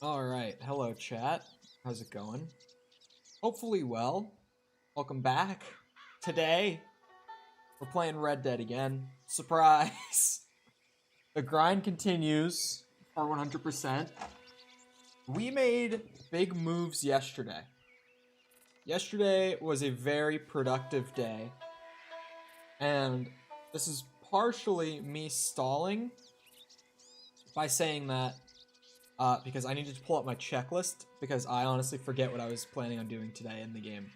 Alright, hello chat. How's it going? Hopefully well. Welcome back. Today, we're playing Red Dead again. Surprise! The grind continues for 100%. We made big moves yesterday. Yesterday was a very productive day. And this is partially me stalling by saying that because I needed to pull up my checklist because I honestly forget what I was planning on doing today in the game.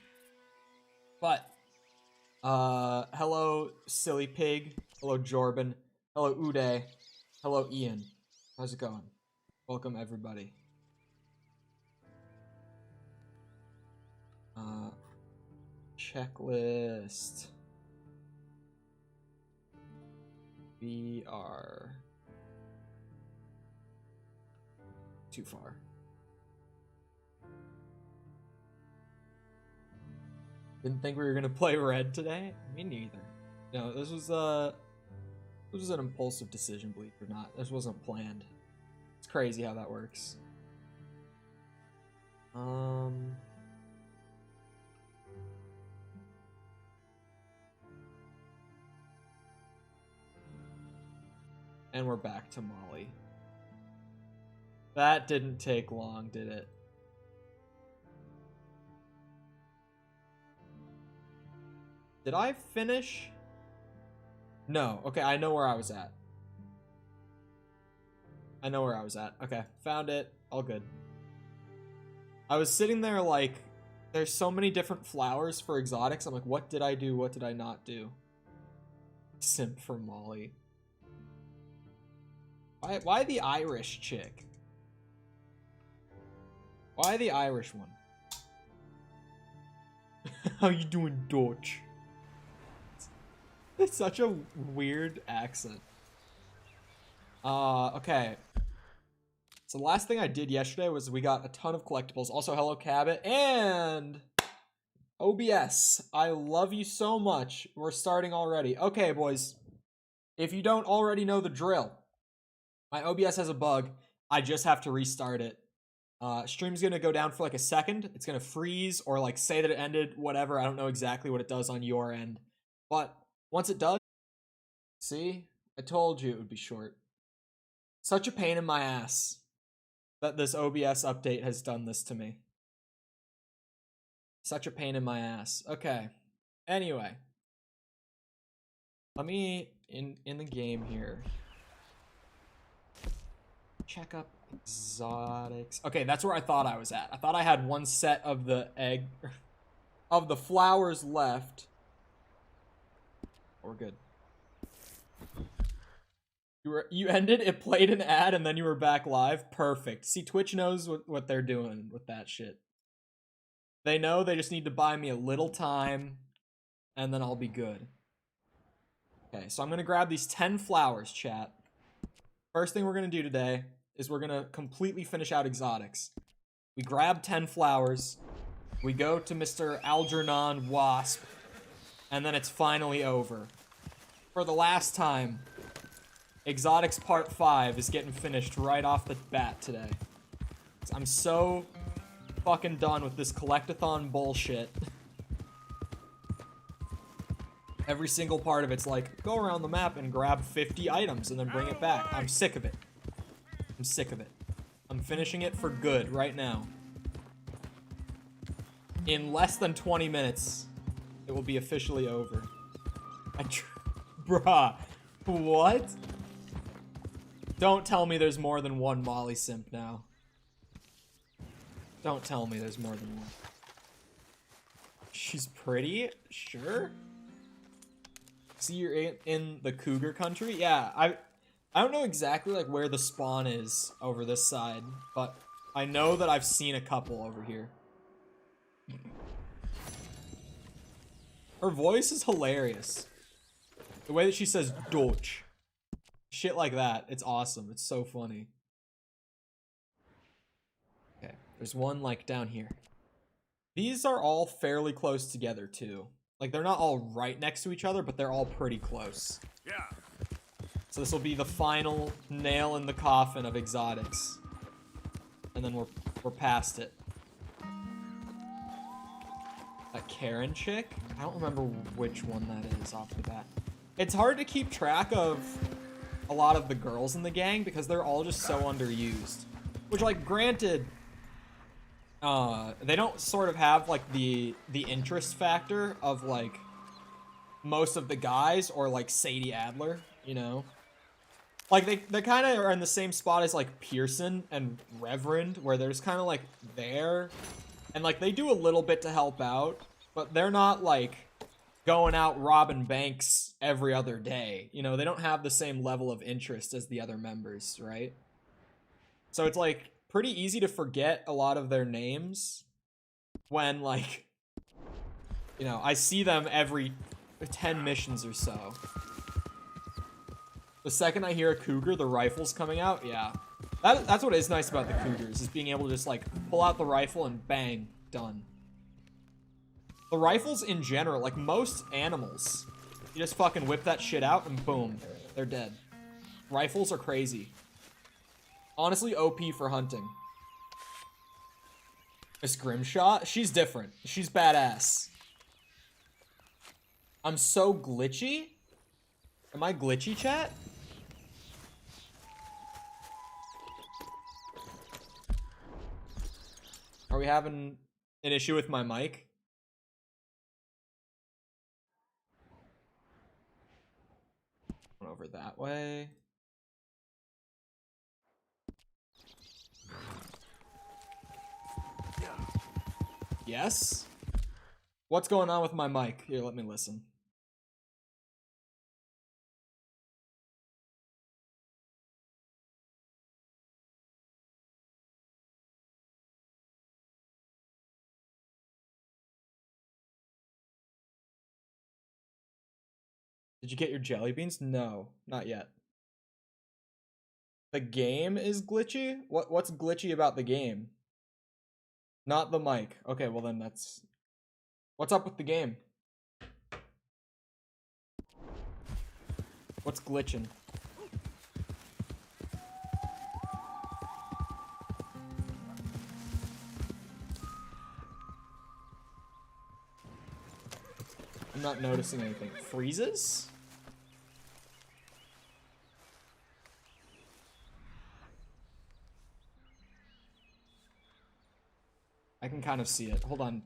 But, hello Silly Pig, hello Jorban, hello Uday, hello Ian. How's it going? Welcome everybody. Checklist. We are too far. Didn't think we were gonna play red today. Me neither. No, this was an impulsive decision, believe it or not. This wasn't planned. It's crazy how that works. And we're back to Molly. That didn't take long, did it? Did I finish? No. Okay, I know where I was at. Okay, found it. All good. I was sitting there like, there's so many different flowers for exotics. I'm like, what did I do? What did I not do? Simp for Molly. Why the Irish chick? Why the Irish one? How you doing, Dutch? It's such a weird accent. Okay. So the last thing I did yesterday was we got a ton of collectibles. Also, hello, Cabot. And OBS. I love you so much. We're starting already. Okay, boys. If you don't already know the drill, my OBS has a bug. I just have to restart it. Stream's gonna go down for like a second. It's gonna freeze or like say that it ended, whatever. I don't know exactly what it does on your end. But once it does, see? I told you it would be short. Such a pain in my ass that this OBS update has done this to me. Such a pain in my ass. Okay. Anyway. Let me, in the game here, check up exotics. Okay, that's where I thought I was at. I thought I had one set of the of the flowers left. We're good. You ended, it played an ad, and then you were back live? Perfect. See, Twitch knows what they're doing with that shit. They know they just need to buy me a little time, and then I'll be good. Okay, so I'm gonna grab these 10 flowers, chat. First thing we're gonna do today is we're gonna completely finish out exotics. We grab 10 flowers, we go to Mr. Algernon Wasp, and then it's finally over. For the last time, Exotics Part 5 is getting finished right off the bat today. I'm so fucking done with this collectathon bullshit. Every single part of it's like, go around the map and grab 50 items and then bring it back. I'm sick of it. I'm sick of it. I'm finishing it for good right now. In less than 20 minutes, it will be officially over. Bruh. What? Don't tell me there's more than one Molly simp now. Don't tell me there's more than one. She's pretty? Sure. See, you're in the cougar country? Yeah, I don't know exactly like where the spawn is over this side, but I know that I've seen a couple over here. Her voice is hilarious. The way that she says Dutch. Shit like that. It's awesome. It's so funny. Okay. There's one like down here. These are all fairly close together too. Like they're not all right next to each other, but they're all pretty close. Yeah. So this will be the final nail in the coffin of exotics. and then we're past it. That Karen chick? I don't remember which one that is off the bat. It's hard to keep track of a lot of the girls in the gang because they're all just so underused. Which, like, granted, they don't sort of have, like, the interest factor of, like, most of the guys or, like, Sadie Adler, you know? Like, they kind of are in the same spot as, like, Pearson and Reverend, where they're just kind of, like, there. And, like, they do a little bit to help out, but they're not, like, going out robbing banks every other day. You know, they don't have the same level of interest as the other members, right? So it's, like, pretty easy to forget a lot of their names when, like, you know, I see them every 10 missions or so. The second I hear a cougar, the rifle's coming out, yeah. That's what is nice about the cougars, is being able to just, like, pull out the rifle and bang, done. The rifles in general, like most animals, you just fucking whip that shit out and boom, they're dead. Rifles are crazy. Honestly, OP for hunting. Miss Grimshaw, she's different. She's badass. I'm so glitchy? Am I glitchy, chat? Are we having an issue with my mic? Over that way. Yes? What's going on with my mic? Here, let me listen. Did you get your jelly beans? No, not yet. The game is glitchy? What's glitchy about the game? Not the mic. Okay, well then that's... What's up with the game? What's glitching? I'm not noticing anything. Freezes? I can kind of see it. Hold on.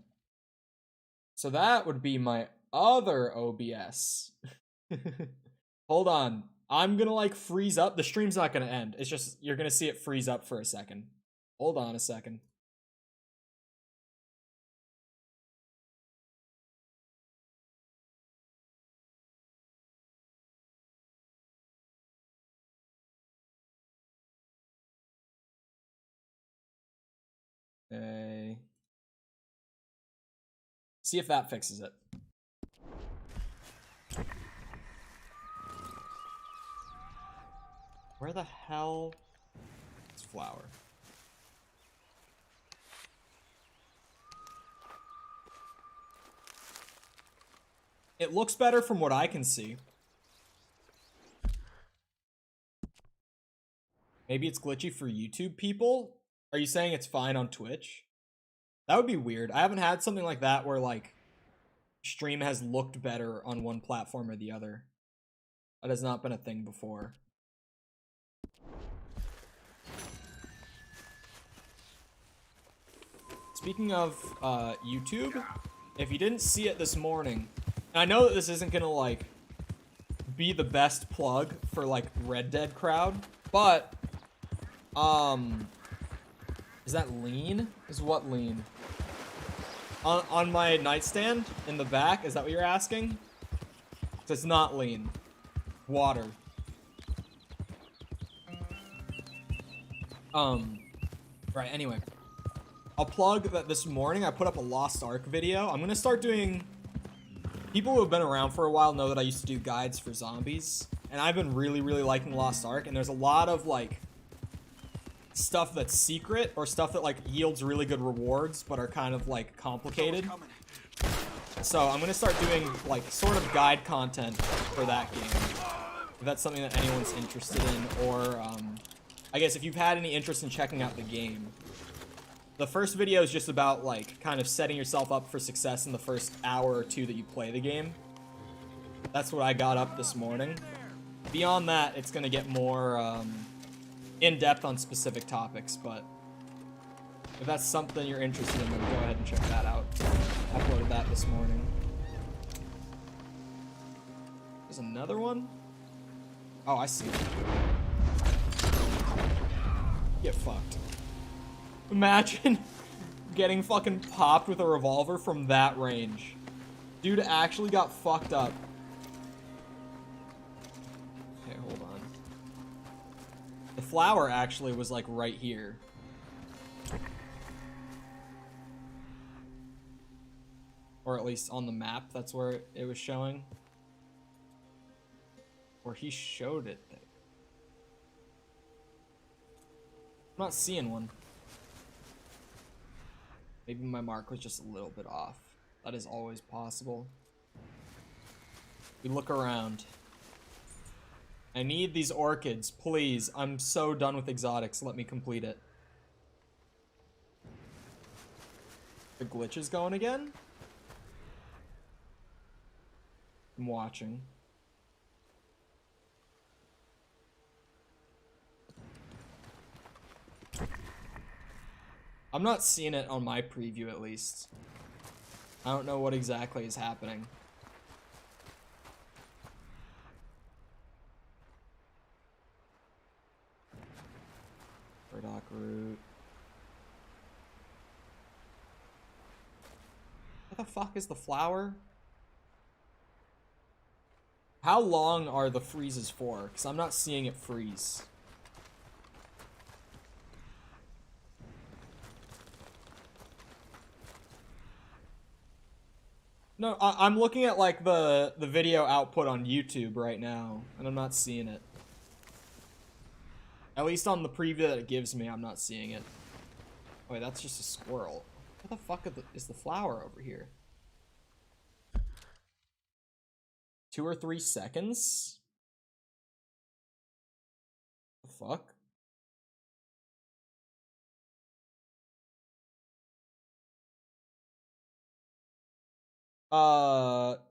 So that would be my other OBS. Hold on. I'm gonna, like, freeze up. The stream's not gonna end. It's just, you're gonna see it freeze up for a second. Hold on a second. Okay. See if that fixes it. Where the hell is flour? It looks better from what I can see. Maybe it's glitchy for YouTube people? Are you saying it's fine on Twitch? That would be weird. I haven't had something like that where, like, stream has looked better on one platform or the other. That has not been a thing before. Speaking of YouTube, if you didn't see it this morning, and I know that this isn't gonna, like, be the best plug for, like, Red Dead crowd, but is that lean? Is what lean? On my nightstand in the back, is that what you're asking? It's not lean. Water. Right, anyway. I'll plug that this morning I put up a Lost Ark video. I'm gonna start doing... People who have been around for a while know that I used to do guides for zombies. And I've been really, really liking Lost Ark. And there's a lot of, like, stuff that's secret or stuff that, like, yields really good rewards but are kind of, like, complicated. So I'm gonna start doing, like, sort of guide content for that game. If that's something that anyone's interested in, or I guess if you've had any interest in checking out the game, the first video is just about, like, kind of setting yourself up for success in the first hour or two that you play the game. That's what I got up this morning. Beyond that, it's gonna get more, in-depth on specific topics, but if that's something you're interested in, then go ahead and check that out. I uploaded that this morning. There's another one? Oh, I see it. Get fucked. Imagine getting fucking popped with a revolver from that range. Dude actually got fucked up. Okay, hold on. The flower actually was like right here. Or at least on the map, that's where it was showing. Or he showed it there. I'm not seeing one. Maybe my mark was just a little bit off. That is always possible. We look around. I need these orchids, please. I'm so done with exotics. Let me complete it. The glitch is going again? I'm watching. I'm not seeing it on my preview, at least. I don't know what exactly is happening. Burdock root. What the fuck is the flower? How long are the freezes for? Because I'm not seeing it freeze. No, I'm looking at like the video output on YouTube right now, and I'm not seeing it. At least on the preview that it gives me, I'm not seeing it. Oh, wait, that's just a squirrel. What the fuck is the flower over here? 2 or 3 seconds? The fuck?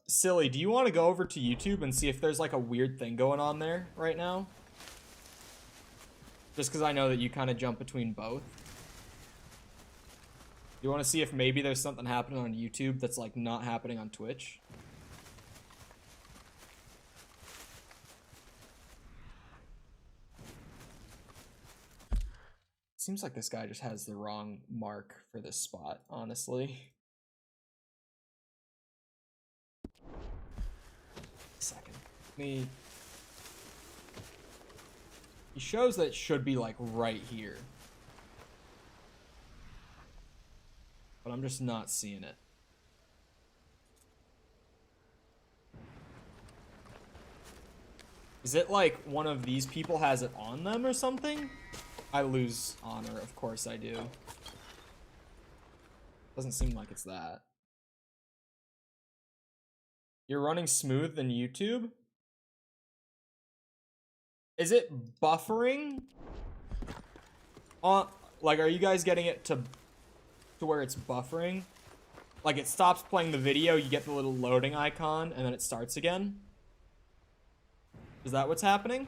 Silly, do you want to go over to YouTube and see if there's like a weird thing going on there right now? Just because I know that you kind of jump between both. You want to see if maybe there's something happening on YouTube that's like not happening on Twitch? Seems like this guy just has the wrong mark for this spot, honestly. Second. He shows that it should be like right here. But I'm just not seeing it. Is it like one of these people has it on them or something? I lose honor, of course I do. Doesn't seem like it's that. You're running smooth than YouTube? Is it buffering? Like, are you guys getting it to where it's buffering? Like, it stops playing the video, you get the little loading icon, and then it starts again? Is that what's happening?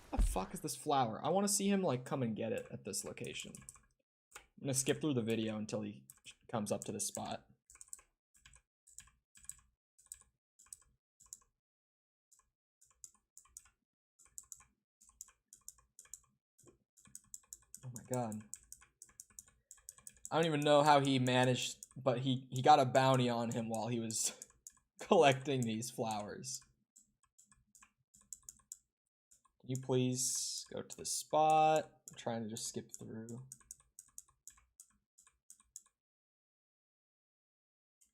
What the fuck is this flower? I want to see him, like, come and get it at this location. I'm gonna skip through the video until he comes up to this spot. Oh my god. I don't even know how he managed, but he got a bounty on him while he was collecting these flowers. Can you please go to the spot? I'm trying to just skip through.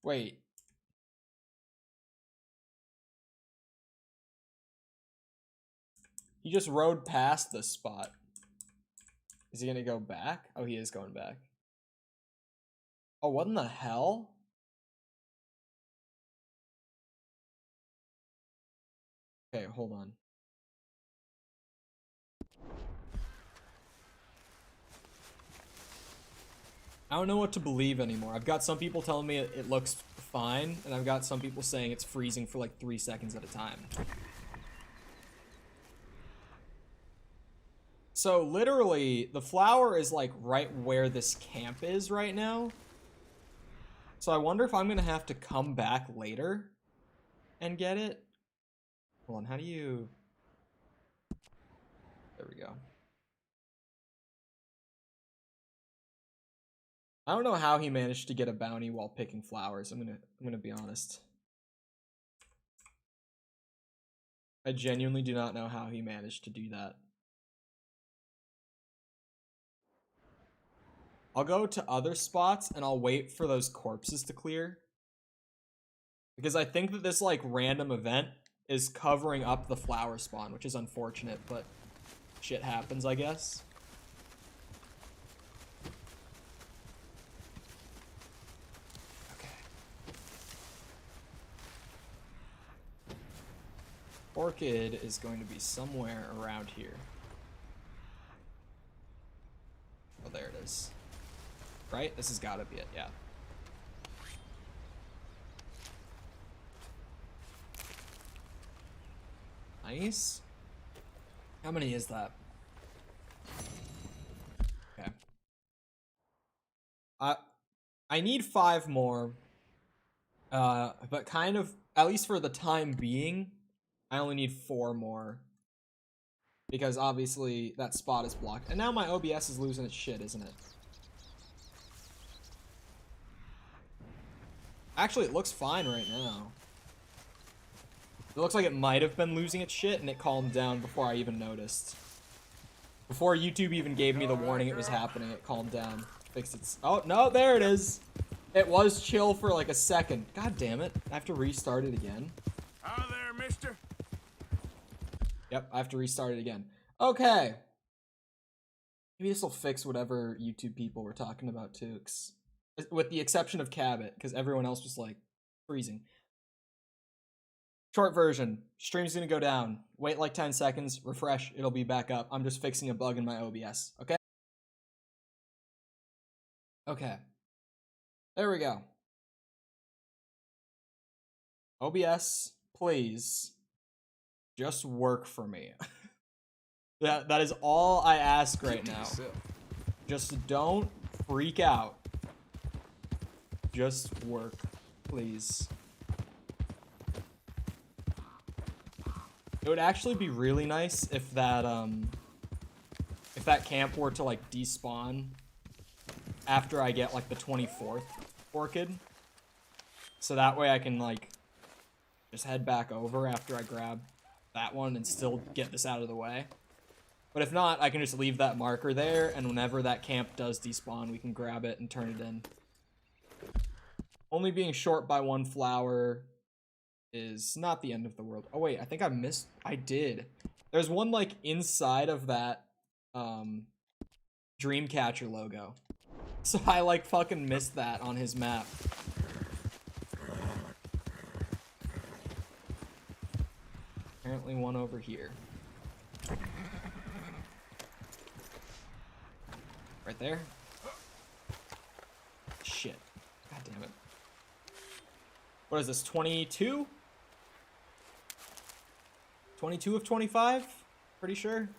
Wait. He just rode past this spot. Is he gonna go back? Oh, he is going back. Oh, what in the hell? Okay, hold on. I don't know what to believe anymore. I've got some people telling me it looks fine, and I've got some people saying it's freezing for like 3 seconds at a time. So literally, the flower is like right where this camp is right now. So I wonder if I'm gonna have to come back later and get it. Hold on, how do you... There we go. I don't know how he managed to get a bounty while picking flowers. I'm gonna be honest. I genuinely do not know how he managed to do that. I'll go to other spots and I'll wait for those corpses to clear. Because I think that this like random event is covering up the flower spawn, which is unfortunate, but shit happens, I guess. Orchid is going to be somewhere around here. Oh, there it is. Right? This has got to be it, yeah. Nice. How many is that? Okay. I need 5 more. But kind of, at least for the time being, I only need 4 more. Because obviously that spot is blocked. And now my OBS is losing its shit, isn't it? Actually, it looks fine right now. It looks like it might have been losing its shit and it calmed down before I even noticed. Before YouTube even gave me the warning it was happening, it calmed down. Fixed its... Oh, no, there it is. It was chill for like a second. God damn it. I have to restart it again. Hi there, mister. Yep, I have to restart it again. Okay. Maybe this will fix whatever YouTube people were talking about too. With the exception of Cabot, because everyone else was like freezing. Short version. Stream's gonna go down. Wait like 10 seconds. Refresh. It'll be back up. I'm just fixing a bug in my OBS. Okay? Okay. There we go. OBS, please. Just work for me. That is all I ask right now. Just don't freak out. Just work, please. It would actually be really nice if that camp were to like despawn after I get like the 24th orchid. So that way I can like just head back over after I grab that one and still get this out of the way. But if not, I can just leave that marker there, and whenever that camp does despawn, we can grab it and turn it in. Only being short by 1 flower is not the end of the world. Oh wait, I think I missed... I did. There's one like inside of that Dreamcatcher logo. So I like fucking missed that on his map. Apparently one over here. Right there. Shit. God damn it. What is this, 22? 22 of 25? Pretty sure.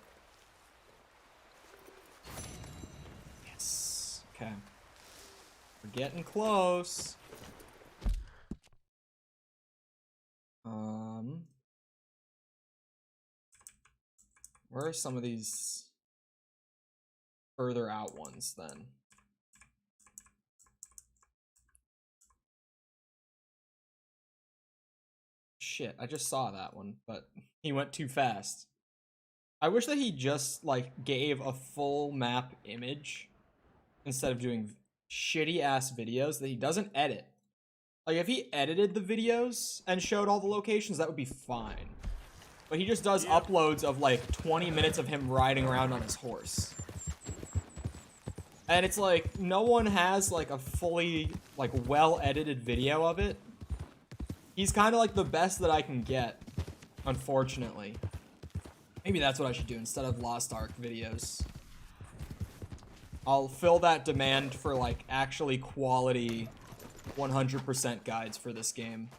Yes. Okay. We're getting close. Where are some of these further out ones then? Shit, I just saw that one, but he went too fast. I wish that he just like gave a full map image instead of doing shitty ass videos that he doesn't edit. Like if he edited the videos and showed all the locations, that would be fine. But he just does uploads of like 20 minutes of him riding around on his horse. And it's like, no one has like a fully like well edited video of it. He's kind of like the best that I can get. Unfortunately. Maybe that's what I should do instead of Lost Ark videos. I'll fill that demand for, like, actually quality 100% guides for this game.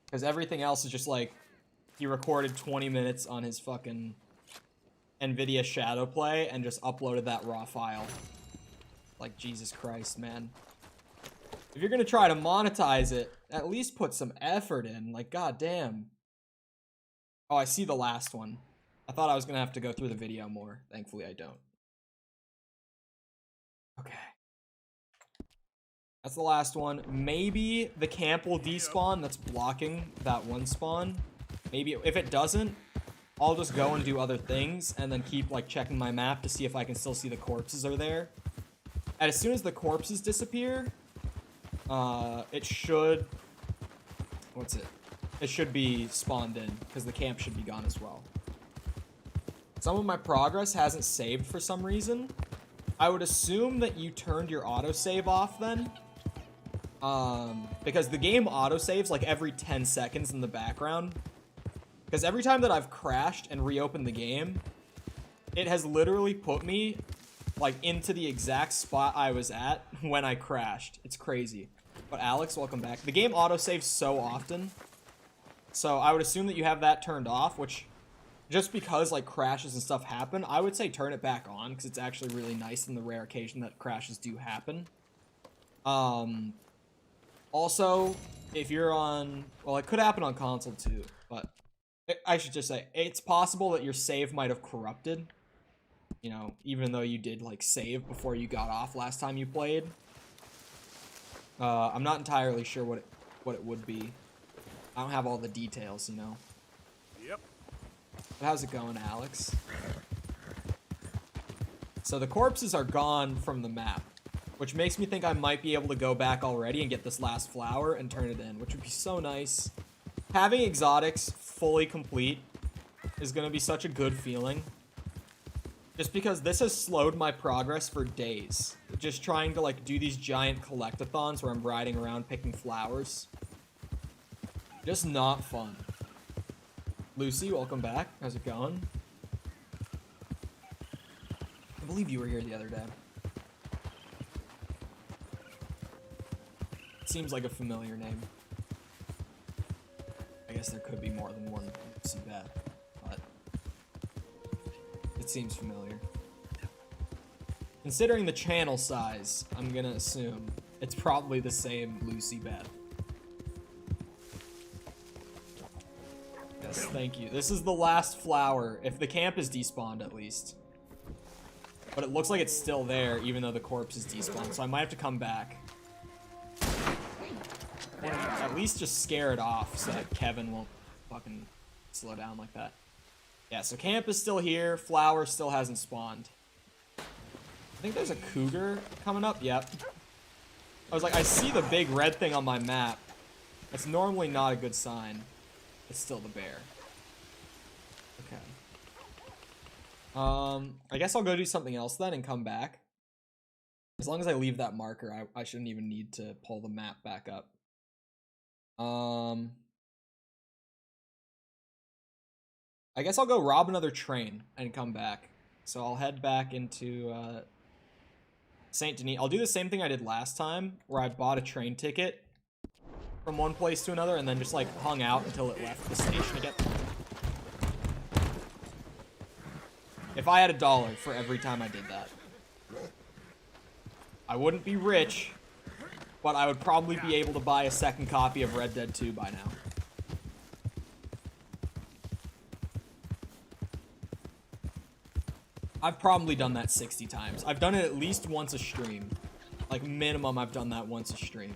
Because everything else is just, like, he recorded 20 minutes on his fucking NVIDIA Shadowplay and just uploaded that raw file. Like, Jesus Christ, man. If you're gonna try to monetize it, at least put some effort in. Like, goddamn. Oh, I see the last one. I thought I was gonna have to go through the video more. Thankfully, I don't. Okay. That's the last one. Maybe the camp will despawn that's blocking that one spawn. Maybe if it doesn't, I'll just go and do other things and then keep, like, checking my map to see if I can still see the corpses are there. And as soon as the corpses disappear, it should... What's it? It should be spawned in, because the camp should be gone as well. Some of my progress hasn't saved for some reason. I would assume that you turned your autosave off then. Because the game autosaves like every 10 seconds in the background. Because every time that I've crashed and reopened the game, it has literally put me like into the exact spot I was at when I crashed. It's crazy. But Alex, welcome back. The game autosaves so often. So I would assume that you have that turned off, which just because like crashes and stuff happen, I would say turn it back on because it's actually really nice in the rare occasion that crashes do happen. Also, if you're on, well, it could happen on console too, but I should just say it's possible that your save might have corrupted. You know, even though you did like save before you got off last time you played. I'm not entirely sure what it would be. I don't have all the details, you know. Yep. But how's it going, Alex? So the corpses are gone from the map, which makes me think I might be able to go back already and get this last flower and turn it in, which would be so nice. Having exotics fully complete is going to be such a good feeling. Just because this has slowed my progress for days. Just trying to like do these giant collectathons where I'm riding around picking flowers. Just not fun. Lucy, welcome back. How's it going? I believe you were here the other day. It seems like a familiar name. I guess there could be more than one Lucy Beth, but it seems familiar. Considering the channel size, I'm gonna assume it's probably the same Lucy Beth. Yes, thank you. This is the last flower, if the camp is despawned at least. But it looks like it's still there, even though the corpse is despawned, so I might have to come back. Or at least just scare it off so that Kevin won't fucking slow down like that. Yeah, so camp is still here, flower still hasn't spawned. I think there's a cougar coming up, yep. I was like, I see the big red thing on my map. That's normally not a good sign. It's still the bear. Okay. I guess I'll go do something else then and come back. As long as I leave that marker, I shouldn't even need to pull the map back up. I guess I'll go rob another train and come back. So I'll head back into Saint Denis. I'll do the same thing I did last time, where I bought a train ticket from one place to another and then just like hung out until it left the station again. If I had $1 for every time I did that, I wouldn't be rich, but I would probably be able to buy a second copy of Red Dead 2 by now. I've probably done that 60 times. I've done it at least once a stream. Like minimum, I've done that once a stream.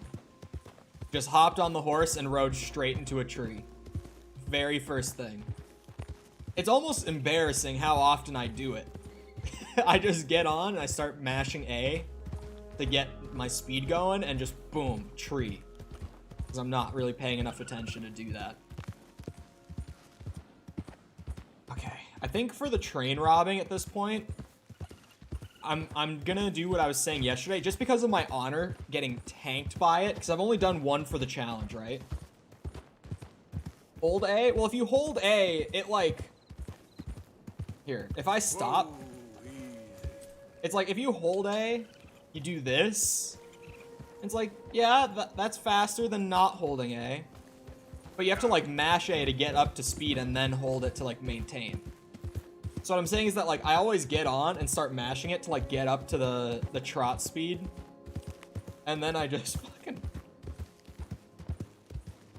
Just hopped on the horse and rode straight into a tree. Very first thing. It's almost embarrassing how often I do it. I just get on and I start mashing A to get my speed going and just boom, tree. Because I'm not really paying enough attention to do that. Okay, I think for the train robbing at this point, I'm gonna do what I was saying yesterday, just because of my honor getting tanked by it, because I've only done one for the challenge, right? Hold A? Well, if you hold A, it like... Here, if I stop... Whoa, easy. It's like, if you hold A, you do this. It's like, yeah, that's faster than not holding A. But you have to, like, mash A to get up to speed and then hold it to, like, maintain. So what I'm saying is that, like, I always get on and start mashing it to, like, get up to the trot speed. And then I just fucking...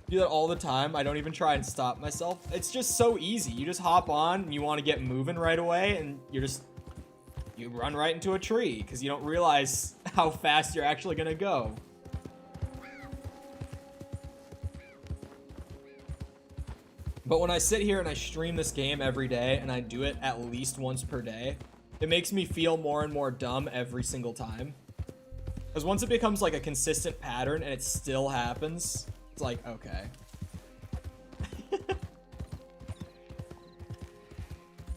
do that all the time. I don't even try and stop myself. It's just so easy. You just hop on and you want to get moving right away and you run right into a tree because you don't realize how fast you're actually gonna go. But when I sit here and I stream this game every day and I do it at least once per day, it makes me feel more and more dumb every single time. Because once it becomes like a consistent pattern and it still happens, it's like, okay.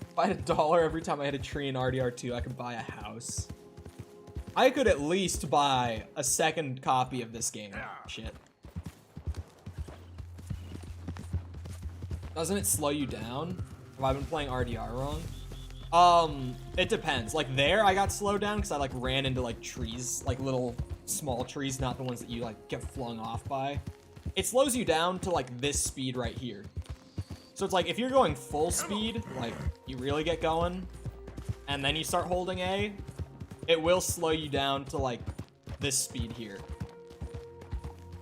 If I had $1 every time I hit a tree in RDR2, I could buy a house. I could at least buy a second copy of this game. Shit. Doesn't it slow you down? Have I been playing RDR wrong? It depends. Like there, I got slowed down because I like ran into like trees, like little small trees, not the ones that you like get flung off by. It slows you down to like this speed right here. So it's like if you're going full speed, like you really get going, and then you start holding A, it will slow you down to like this speed here.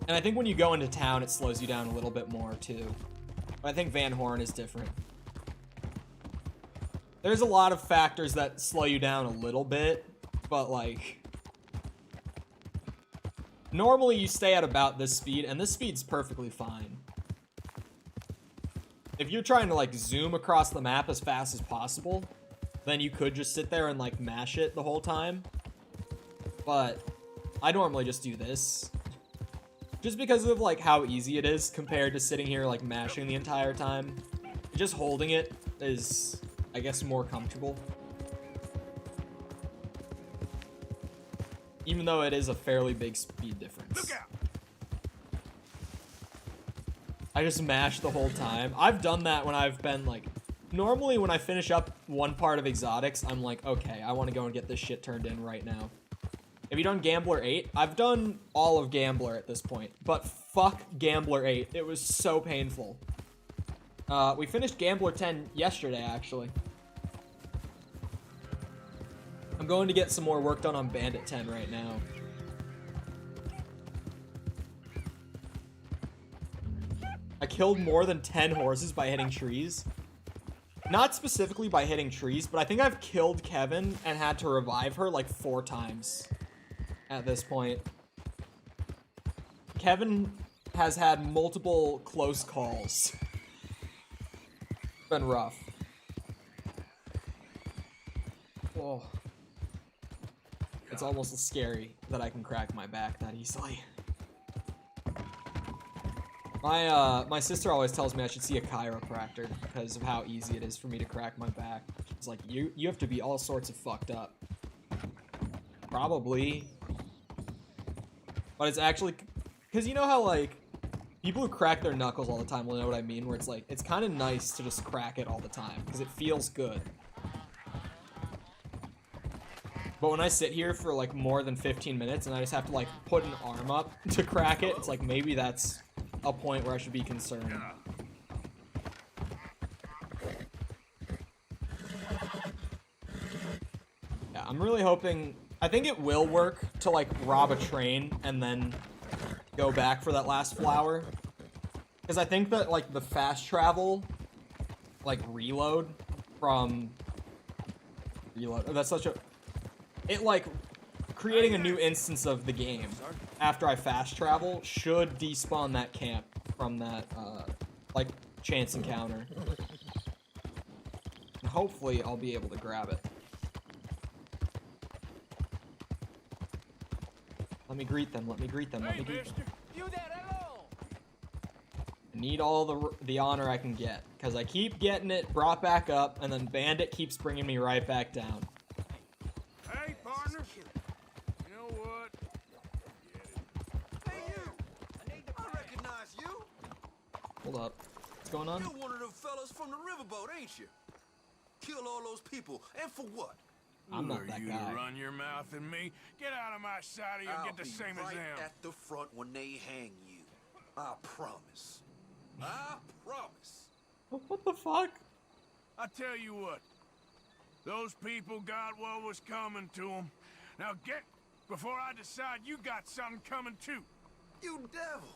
And I think when you go into town, it slows you down a little bit more too. But I think Van Horn is different. There's a lot of factors that slow you down a little bit, but like... normally you stay at about this speed, and this speed's perfectly fine. If you're trying to like zoom across the map as fast as possible, then you could just sit there and like mash it the whole time. But I normally just do this. Just because of like how easy it is compared to sitting here like mashing the entire time. Just holding it is, I guess, more comfortable. Even though it is a fairly big speed difference. Look out! I just mash the whole time. I've done that when I've been like... normally when I finish up one part of Exotics, I'm like, okay, I want to go and get this shit turned in right now. Have you done Gambler 8? I've done all of Gambler at this point, but fuck Gambler 8. It was so painful. We finished Gambler 10 yesterday, actually. I'm going to get some more work done on Bandit 10 right now. I killed more than 10 horses by hitting trees. Not specifically by hitting trees, but I think I've killed Kevin and had to revive her like 4 times at this point. Kevin has had multiple close calls. It's been rough. Oh. It's almost scary that I can crack my back that easily. My sister always tells me I should see a chiropractor because of how easy it is for me to crack my back. She's like, you have to be all sorts of fucked up. Probably. But it's actually... because you know how, like, people who crack their knuckles all the time will know what I mean, where it's like, it's kind of nice to just crack it all the time because it feels good. But when I sit here for, like, more than 15 minutes and I just have to, like, put an arm up to crack it, it's like, maybe that's a point where I should be concerned. Yeah, I'm really hoping... I think it will work to, like, rob a train and then go back for that last flower. Because I think that, like, the fast travel, like, reload from... reload... oh, that's such a... it, like, creating a new instance of the game after I fast travel should despawn that camp from that, like, chance encounter. And hopefully I'll be able to grab it. Let me greet them, let me greet them, let me greet them. I need all the honor I can get, because I keep getting it brought back up, and then Bandit keeps bringing me right back down. Hey, partner. You know what? Hey, you. I recognize you. Hold up. going on? You're one of them fellas from the riverboat, ain't you? Kill all those people, and for what? I'm not that guy. To run your mouth at me? Get out of my sight or you'll get the same as them. At the front when they hang you. I promise. I promise. What the fuck? I tell you what. Those people got what was coming to them. Now get before I decide you got something coming too. You devil.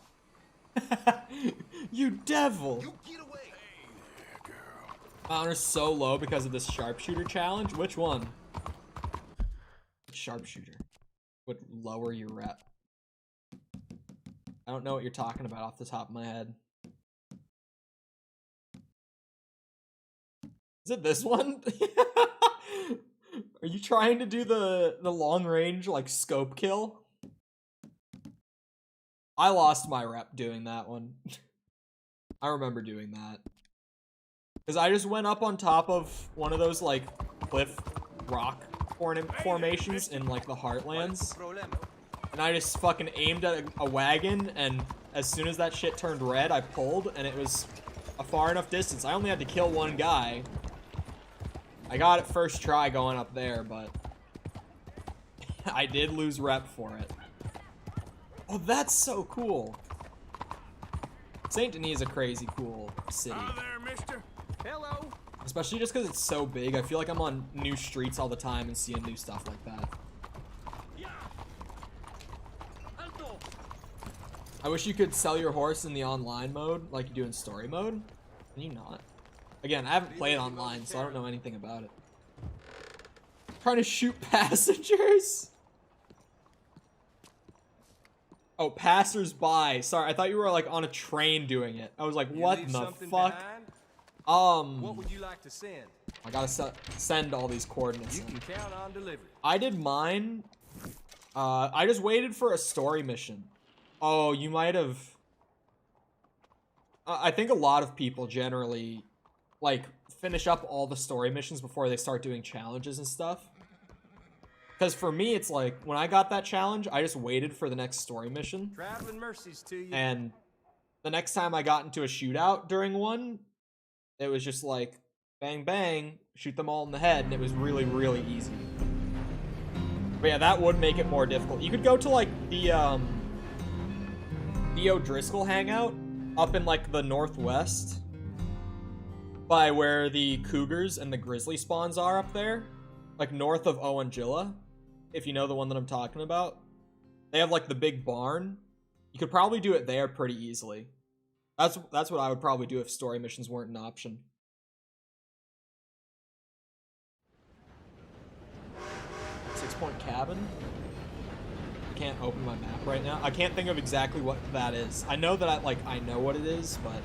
You devil. You get away. Hey there, girl. My honor's so low because of this sharpshooter challenge. Which one? Sharpshooter would lower your rep. I don't know what you're talking about off the top of my head. Is it this one? Are you trying to do the long range like scope kill? I lost my rep doing that one. I remember doing that. Because I just went up on top of one of those like cliff rock formations in like the Heartlands. And I just fucking aimed at a wagon, and as soon as that shit turned red, I pulled, and it was a far enough distance. I only had to kill one guy. I got it first try going up there, but I did lose rep for it. Oh, that's so cool. Saint Denis is a crazy cool city. Hi there, mister. Hello. Especially just because it's so big. I feel like I'm on new streets all the time and seeing new stuff like that. I wish you could sell your horse in the online mode like you do in story mode. Can you not? Again, I haven't played online, so I don't know anything about it. Trying to shoot passengers? Oh, passers-by. Sorry, I thought you were like on a train doing it. I was like, what in the fuck? What would you like to send? I gotta send all these coordinates. You can count on delivery. I did mine. I just waited for a story mission. Oh, you might have. I think a lot of people generally like finish up all the story missions before they start doing challenges and stuff. Because for me, it's like when I got that challenge, I just waited for the next story mission. Traveling mercies to you. And the next time I got into a shootout during one, it was just like bang bang, shoot them all in the head, and it was really, really easy. But yeah, that would make it more difficult. You could go to like the O'Driscoll hangout up in like the northwest by where the cougars and the grizzly spawns are up there, like north of Owanjilla, if you know the one that I'm talking about. They have like the big barn. You could probably do it there pretty easily. That's what I would probably do if story missions weren't an option. 6-point cabin. I can't open my map right now. I can't think of exactly what that is. I know that I know what it is, but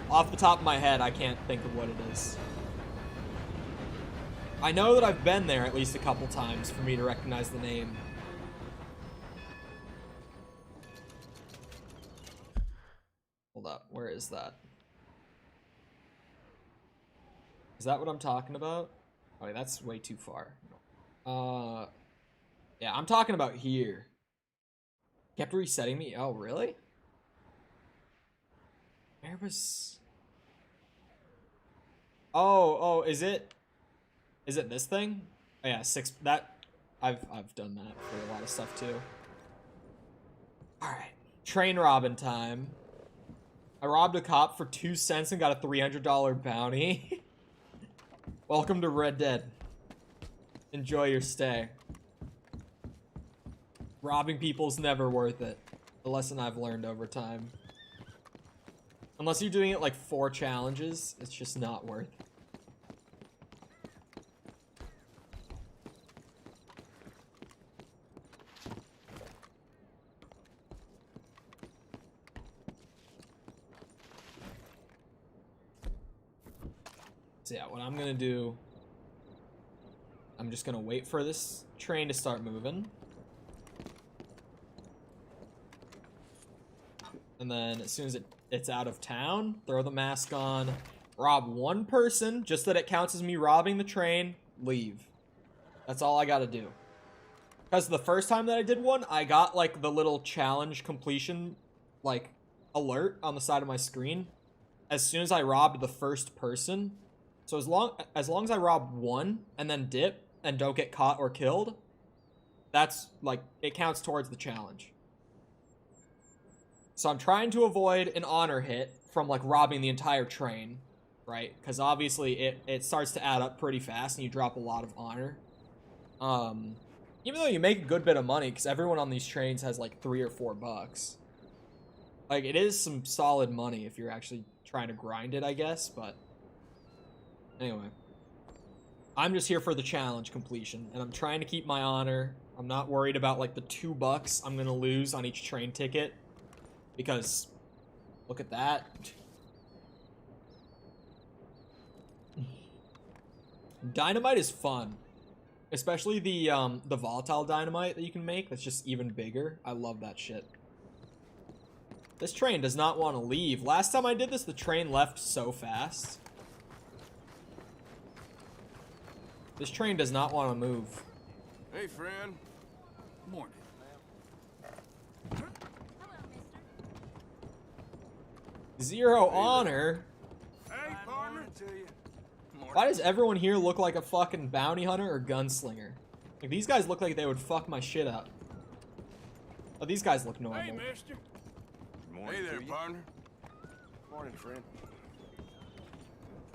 off the top of my head, I can't think of what it is. I know that I've been there at least a couple times for me to recognize the name. Hold up, where is that? Is that what I'm talking about? Oh, wait, that's way too far. Yeah, I'm talking about here. Kept resetting me. Oh, really? Where was... Oh, is it this thing? Oh yeah, 6, that, I've done that for a lot of stuff too. Alright, train robbing time. I robbed a cop for 2 cents and got a $300 bounty. Welcome to Red Dead. Enjoy your stay. Robbing people's never worth it. The lesson I've learned over time. Unless you're doing it like 4 challenges, it's just not worth it. So yeah, what I'm gonna do, I'm just gonna wait for this train to start moving. And then as soon as it's out of town, throw the mask on, rob one person, just that it counts as me robbing the train, leave. That's all I gotta do. Because the first time that I did one, I got like the little challenge completion, like alert on the side of my screen as soon as I robbed the first person. So as long as I rob one and then dip and don't get caught or killed, that's like, it counts towards the challenge. So I'm trying to avoid an honor hit from like robbing the entire train, right? Because obviously it starts to add up pretty fast and you drop a lot of honor. Even though you make a good bit of money, because everyone on these trains has like $3 or $4. Like, it is some solid money if you're actually trying to grind it, I guess, but anyway. I'm just here for the challenge completion, and I'm trying to keep my honor. I'm not worried about like the $2 I'm gonna lose on each train ticket, because look at that. Dynamite is fun. Especially the volatile dynamite that you can make that's just even bigger. I love that shit. This train does not want to leave. Last time I did this, the train left so fast. This train does not want to move. Hey, friend. Morning. Zero honor? Hey, partner. To you. Why does everyone here look like a fucking bounty hunter or gunslinger? Like, these guys look like they would fuck my shit up. Oh, these guys look normal. Hey, mister. Hey there, partner. Morning, friend.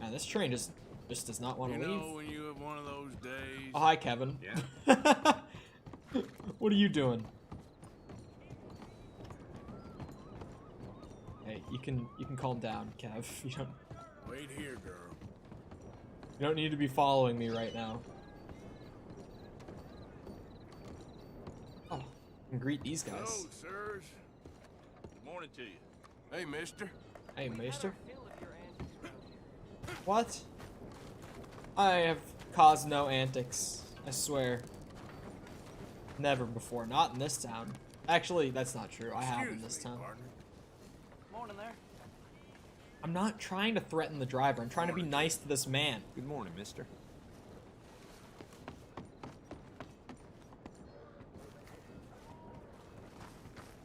Man, this train just does not want to You leave. know when you have one of those days. Oh, hi, Kevin. Yeah. What are you doing? Hey, you can calm down, Kev. Wait here, girl. You don't need to be following me right now. Oh, and greet these guys. Hello, sirs. Good morning to you. Hey, mister. Hey, mister. What? I have caused no antics. I swear. Never before. Not in this town. Actually, that's not true. I have in this town. Partner. Morning there. I'm not trying to threaten the driver. I'm trying to be nice to this man. Good morning, mister.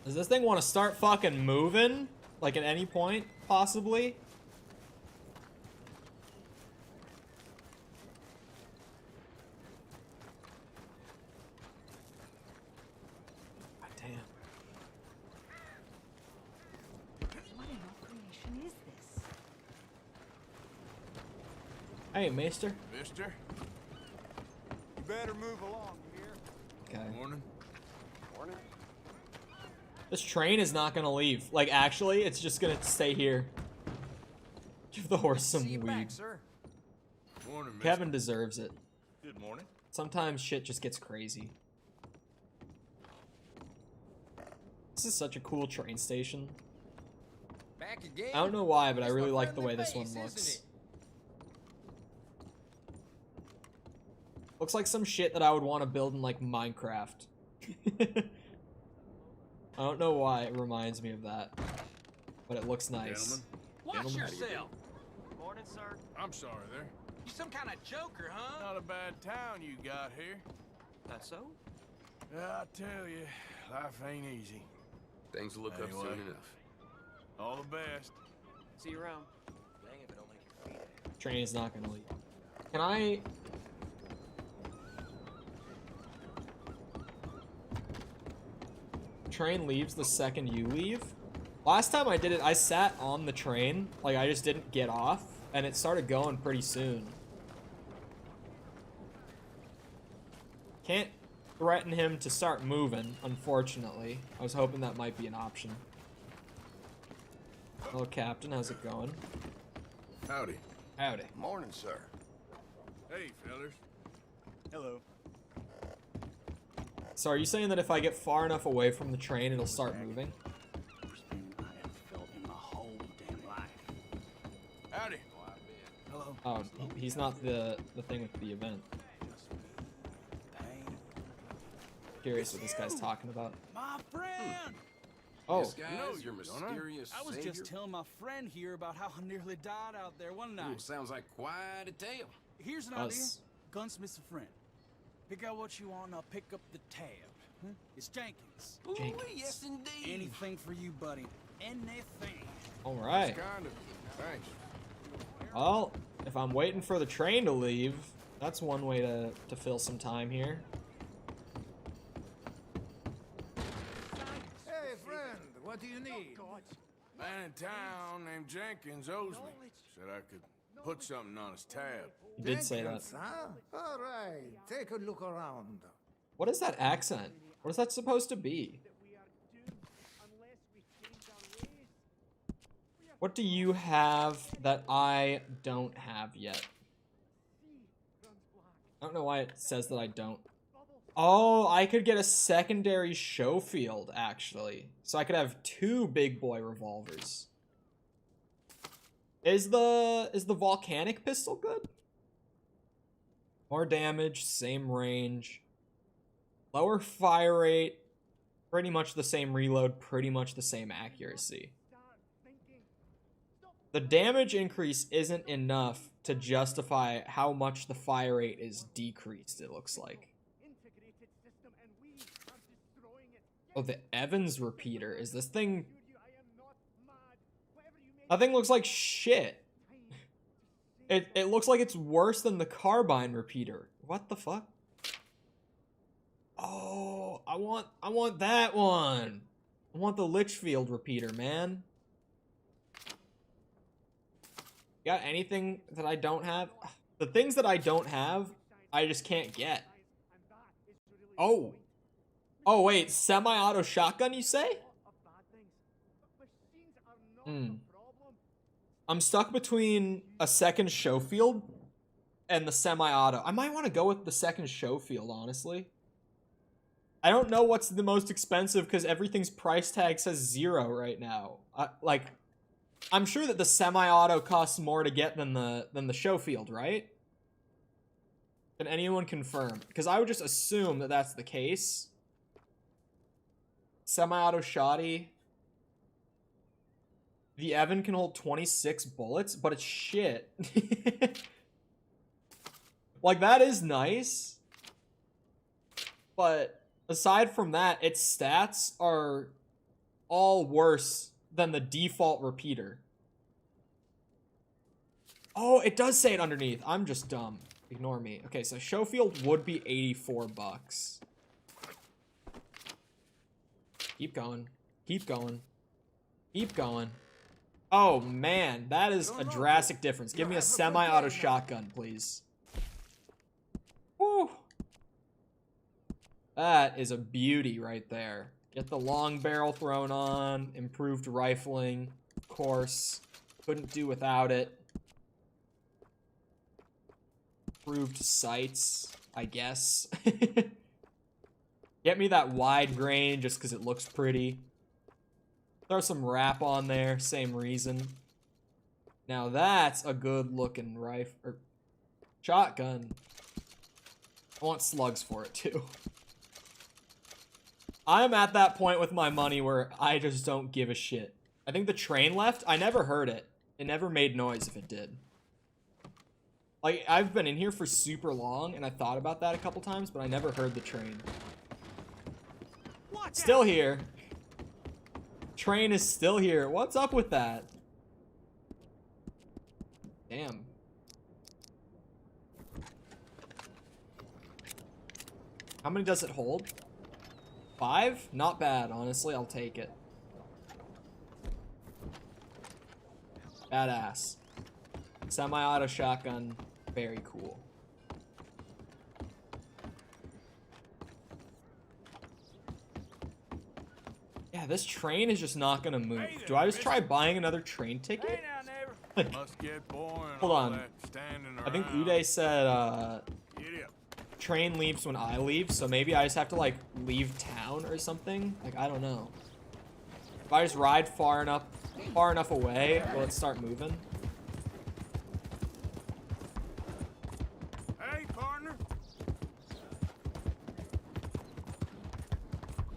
Does this thing want to start fucking moving? Like at any point, possibly? God damn. What in all creation is this? Hey, Maester. Mister. You better move along here. Okay. Morning. Morning. This train is not gonna leave. Like, actually, it's just gonna stay here. Give the horse some See you weed. back, sir. Morning, mister. Kevin deserves it. Good morning. Sometimes shit just gets crazy. This is such a cool train station. Back again. I don't know why, but I It's really my like the way friendly this one face, looks. isn't it? Looks like some shit that I would want to build in, like, Minecraft. I don't know why it reminds me of that, but it looks nice. Gentlemen. Watch Gentlemen. yourself. Morning, sir. I'm sorry there. You some kind of joker, huh? Not a bad town you got here. That's so? I tell you, life ain't easy. Things will look up Anyway. soon enough. All the best. See you around. Dang if it don't make your feet. Train is not gonna leave. Can I? Train leaves the second you leave. Last time I did it, I sat on the train, like I just didn't get off, and it started going pretty soon. Can't threaten him to start moving, unfortunately. I was hoping that might be an option. Hello, Captain. How's it going? Howdy. Howdy. Morning, sir. Hey, fellers. Hello. So are you saying that if I get far enough away from the train, it'll start moving? Worst thing I have felt in my whole damn life. Howdy. Hello. Oh, he's not the thing with the event. Pain. Curious what this guy's talking about. My friend! Oh, This guy know is your you, don't I? mysterious I was savior? just telling my friend here about how I nearly died out there one Ooh, night. sounds like quite a tale. Here's an Us. idea. Gunsmith's a friend. Pick out what you want and I'll pick up the tab. Huh? It's Jenkins. Ooh, Jenkins. yes, indeed. Anything for you, buddy. anything. All right. Kind of. Thanks. Well, if I'm waiting for the train to leave, that's one way to fill some time here. Hey, friend, what do you need? Man in town named Jenkins owes me. Said I could put something on his tab. You did say that. Jenkins, huh? All right, take a look around. What is that accent? What is that supposed to be? What do you have that I don't have yet? I don't know why it says that I don't. Oh, I could get a secondary show field, actually. So I could have 2 big boy revolvers. Is the volcanic pistol good? More damage, same range. Lower fire rate, pretty much the same reload, pretty much the same accuracy. The damage increase isn't enough to justify how much the fire rate is decreased, it looks like. Oh, the Evans repeater. Is this thing... That thing looks like shit. It looks like it's worse than the carbine repeater. What the fuck? Oh, I want that one. I want the Litchfield repeater, man. You got anything that I don't have? The things that I don't have, I just can't get. Oh. Oh, wait. Semi-auto shotgun, you say? I'm stuck between a second show field and the semi-auto. I might want to go with the second show field, honestly. I don't know what's the most expensive because everything's price tag says 0 right now. I'm sure that the semi-auto costs more to get than the show field, right? Can anyone confirm? Because I would just assume that that's the case. Semi-auto shoddy. The Evan can hold 26 bullets, but it's shit. Like, that is nice. But aside from that, its stats are all worse than the default repeater. Oh, it does say it underneath. I'm just dumb. Ignore me. Okay, so Showfield would be 84 bucks. Keep going. Keep going. Keep going. Oh, man. That is a drastic difference. Give me a semi-auto shotgun, please. Woo. That is a beauty right there. Get the long barrel thrown on. Improved rifling. Of course. Couldn't do without it. Improved sights, I guess. Get me that wide grain just because it looks pretty. Throw some wrap on there, same reason. Now that's a good looking rifle, or shotgun. I want slugs for it too. I'm at that point with my money where I just don't give a shit. I think the train left. I never heard it. It never made noise if it did. Like, I've been in here for super long, and I thought about that a couple times, but I never heard the train. Still here. Train is still here. What's up with that? Damn. How many does it hold? 5? Not bad, honestly. I'll take it. Badass. Semi-auto shotgun. Very cool. Yeah, this train is just not gonna move. Do I just try buying another train ticket? Must get boring. Hold on. Standing I think around. Uday said, train leaves when I leave, so maybe I just have to, like, leave town or something? Like, I don't know. If I just ride far enough away, will it start moving? Hey, partner.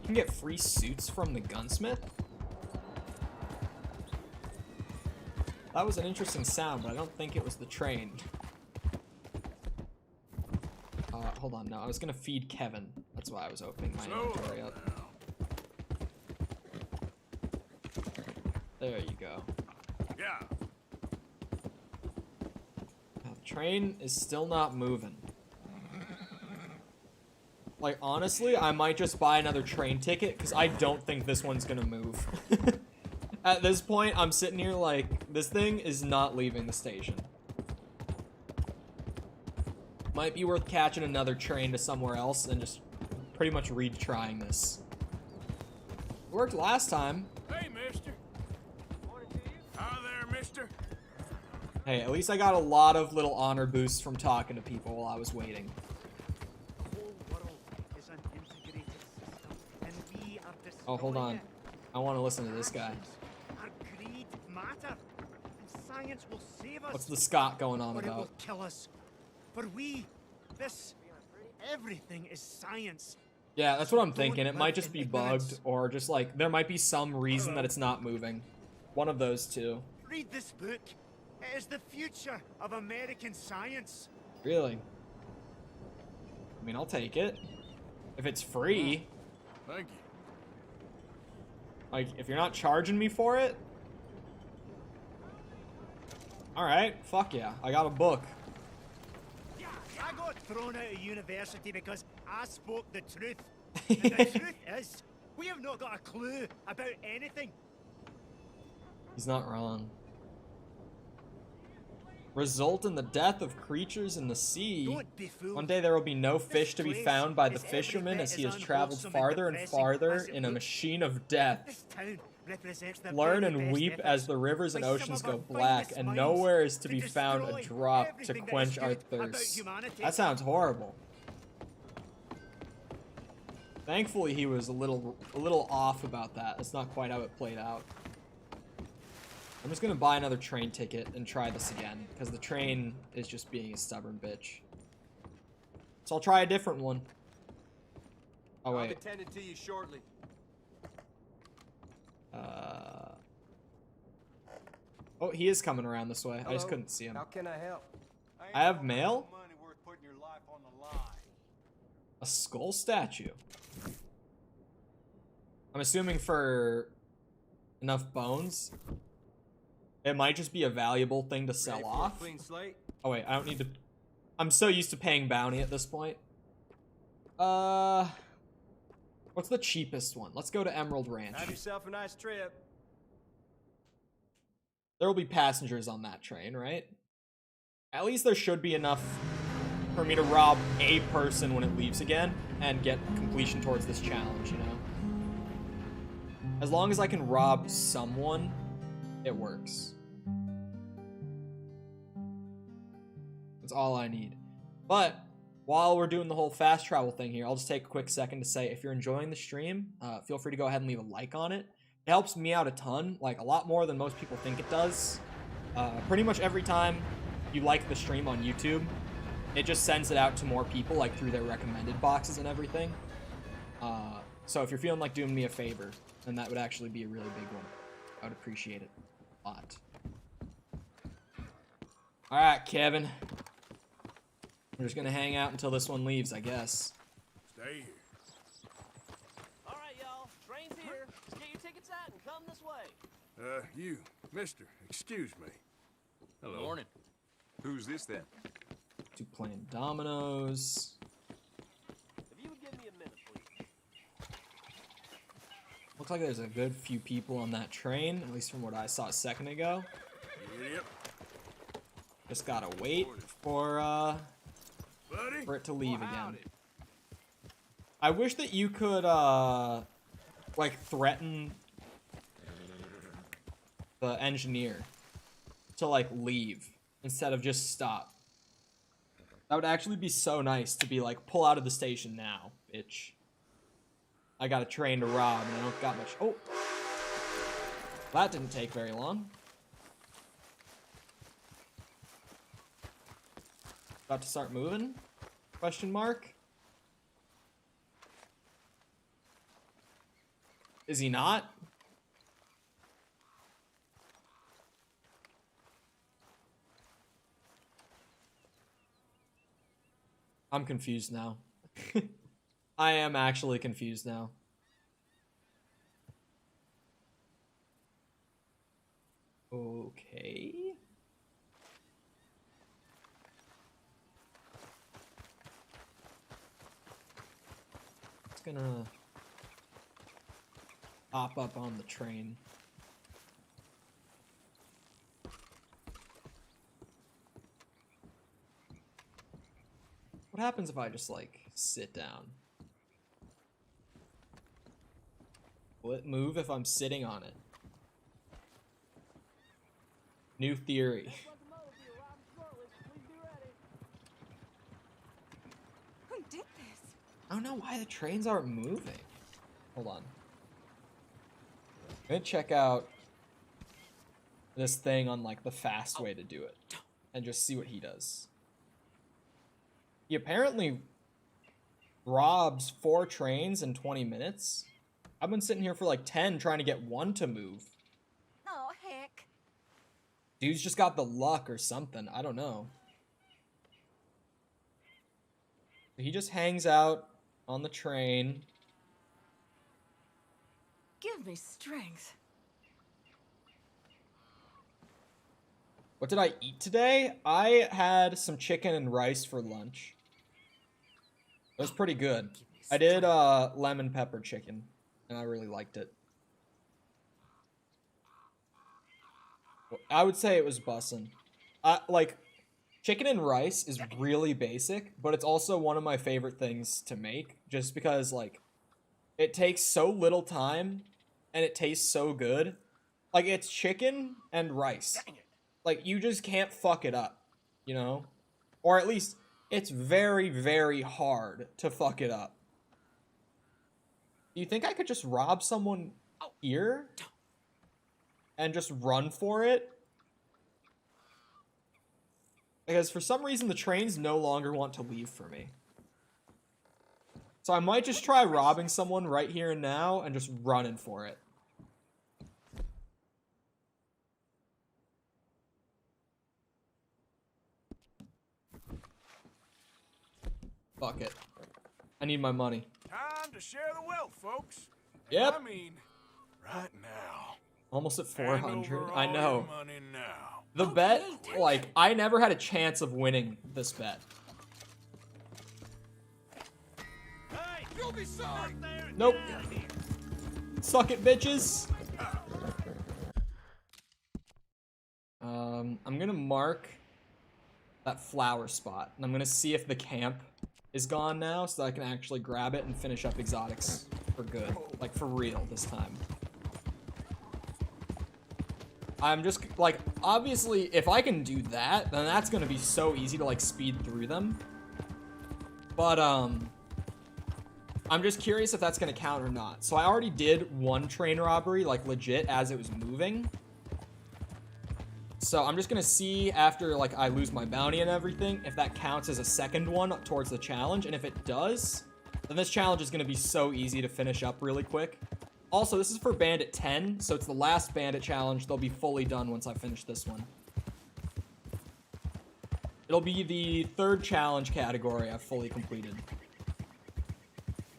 You can get free suits from the gunsmith? That was an interesting sound, but I don't think it was the train. Hold on, no, I was gonna feed Kevin. That's why I was opening my inventory up. There you go. Yeah. The train is still not moving. Like, honestly, I might just buy another train ticket because I don't think this one's gonna move. At this point, I'm sitting here like, this thing is not leaving the station. Might be worth catching another train to somewhere else and just pretty much retrying this. It worked last time. Hey, mister. Morning to you. Hi there, mister. Hey, at least I got a lot of little honor boosts from talking to people while I was waiting. The whole world is an integrated system, and we are destroying Oh, hold on. it. I want to listen to this guy. Our greed matter, and science will save us. What's the Scott going on or it will about? kill us. For everything is science. Yeah, that's what I'm Don't thinking. It live might just in be ignorance. bugged, or just like, there might be some reason that it's not moving. One of those two. Read this book. It is the future of American science. Really? I mean, I'll take it. If it's free. Thank you. Like, if you're not charging me for it. Alright, fuck yeah. I got a book. I got thrown out of university because I spoke the truth. And the truth is, we have not got a clue about anything. He's not wrong. Result in the death of creatures in the sea. Don't be fooled. One day there will be no fish to be place found by the is every fisherman bit as he as has traveled unwholesome and farther and depressing farther as it in a looks. machine of death. This town represents the Learn very and best weep efforts as the rivers and by some oceans of our go black, finest and minds nowhere is to to be found a destroy drop to everything that is quench our good about thirst. humanity. That sounds horrible. Thankfully, he was a little off about that. That's not quite how it played out. I'm just gonna buy another train ticket and try this again, because the train is just being a stubborn bitch. So I'll try a different one. Oh I'll wait. be tending to you shortly. Oh, he is coming around this way. I just Hello. couldn't see him. How can I help? I have mail? Money worth putting your life on the line. A skull statue. I'm assuming for enough bones. It might just be a valuable thing to sell Ready for a off. clean slate? Oh wait, I don't need to. I'm so used to paying bounty at this point. What's the cheapest one? Let's go to Emerald Ranch. Have yourself a nice trip. There will be passengers on that train, right? At least there should be enough for me to rob a person when it leaves again and get completion towards this challenge, you know? As long as I can rob someone, it works. That's all I need. But while we're doing the whole fast travel thing here, I'll just take a quick second to say, if you're enjoying the stream, feel free to go ahead and leave a like on it. It helps me out a ton, like a lot more than most people think it does. Pretty much every time you like the stream on YouTube, it just sends it out to more people, like through their recommended boxes and everything. So if you're feeling like doing me a favor, then that would actually be a really big one. I would appreciate it a lot. Alright, Kevin. We're just gonna hang out until this one leaves, I guess. Stay here. All right, y'all. Train's here. Just get your tickets out and come this way. You, mister, excuse me. Hello. Morning. Who's this then? Two playing dominoes. If you would give me a minute, please. Looks like there's a good few people on that train, at least from what I saw a second ago. Yep. Just gotta wait for Buddy? it to leave Well, again. howdy. I wish that you could like threaten the engineer to like leave instead of just stop. That would actually be so nice to be like, pull out of the station now, bitch. I got a train to rob and I don't got much. Oh, that didn't take very long. About to start moving? Question mark? Is he not? I'm confused now. I am actually confused now. Okay. Just gonna hop up on the train. What happens if I just, like, sit down? Will it move if I'm sitting on it? New theory. Who did this? I don't know why the trains aren't moving. Hold on. I'm gonna check out this thing on, like, the fast way to do it. And just see what he does. He apparently robs 4 trains in 20 minutes. I've been sitting here for like 10 trying to get one to move. Oh, heck. Dude's just got the luck or something. I don't know. He just hangs out on the train. Give me strength. What did I eat today? I had some chicken and rice for lunch. It was pretty good. I did lemon pepper chicken, and I really liked it. I would say it was bussin'. Like, chicken and rice is really basic, but it's also one of my favorite things to make, just because, like, it takes so little time, and it tastes so good. Like, it's chicken and rice. Like, you just can't fuck it up, you know? Or at least, it's very, very hard to fuck it up. Do you think I could just rob someone here? And just run for it? Because for some reason, the trains no longer want to leave for me. So I might just try robbing someone right here and now and just running for it. Fuck it. I need my money. Time to share the wealth, folks. Yep. I mean, right now. Almost at Hand 400. over I all know. your money now. The bet, like, I never had a chance of winning this bet. Hey, you'll be sorry. Nope. Suck it, bitches. I'm gonna mark that flower spot, and I'm gonna see if the camp is gone now, so that I can actually grab it and finish up exotics for good. Like, for real this time. I'm just, like, obviously, if I can do that, then that's gonna be so easy to, like, speed through them. But, I'm just curious if that's gonna count or not. So I already did one train robbery, like, legit, as it was moving. So I'm just gonna see after, like, I lose my bounty and everything, if that counts as a second one towards the challenge. And if it does, then this challenge is gonna be so easy to finish up really quick. Also, this is for Bandit 10, so it's the last Bandit challenge. They'll be fully done once I finish this one. It'll be the 3rd challenge category I've fully completed.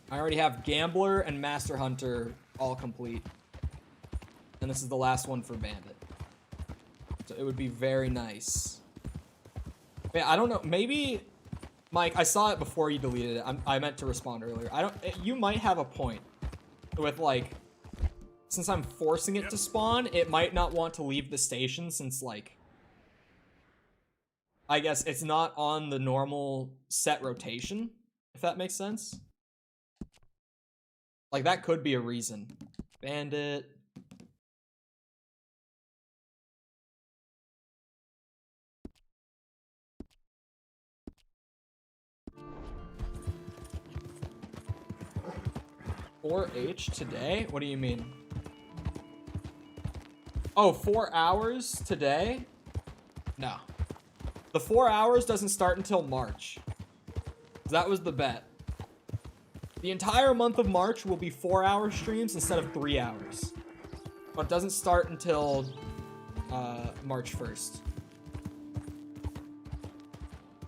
I already have Gambler and Master Hunter all complete. And this is the last one for Bandit. So it would be very nice. Yeah, I don't know. Maybe, Mike, I saw it before you deleted it. I meant to respond earlier. You might have a point with, like, since I'm forcing it to spawn, it might not want to leave the station since, like, I guess it's not on the normal set rotation, if that makes sense. Like, that could be a reason. Bandit. $4H today? What do you mean? Oh, 4 hours today? No. The 4 hours doesn't start until March. That was the bet. The entire month of March will be 4-hour streams instead of 3 hours. But it doesn't start until March 1st.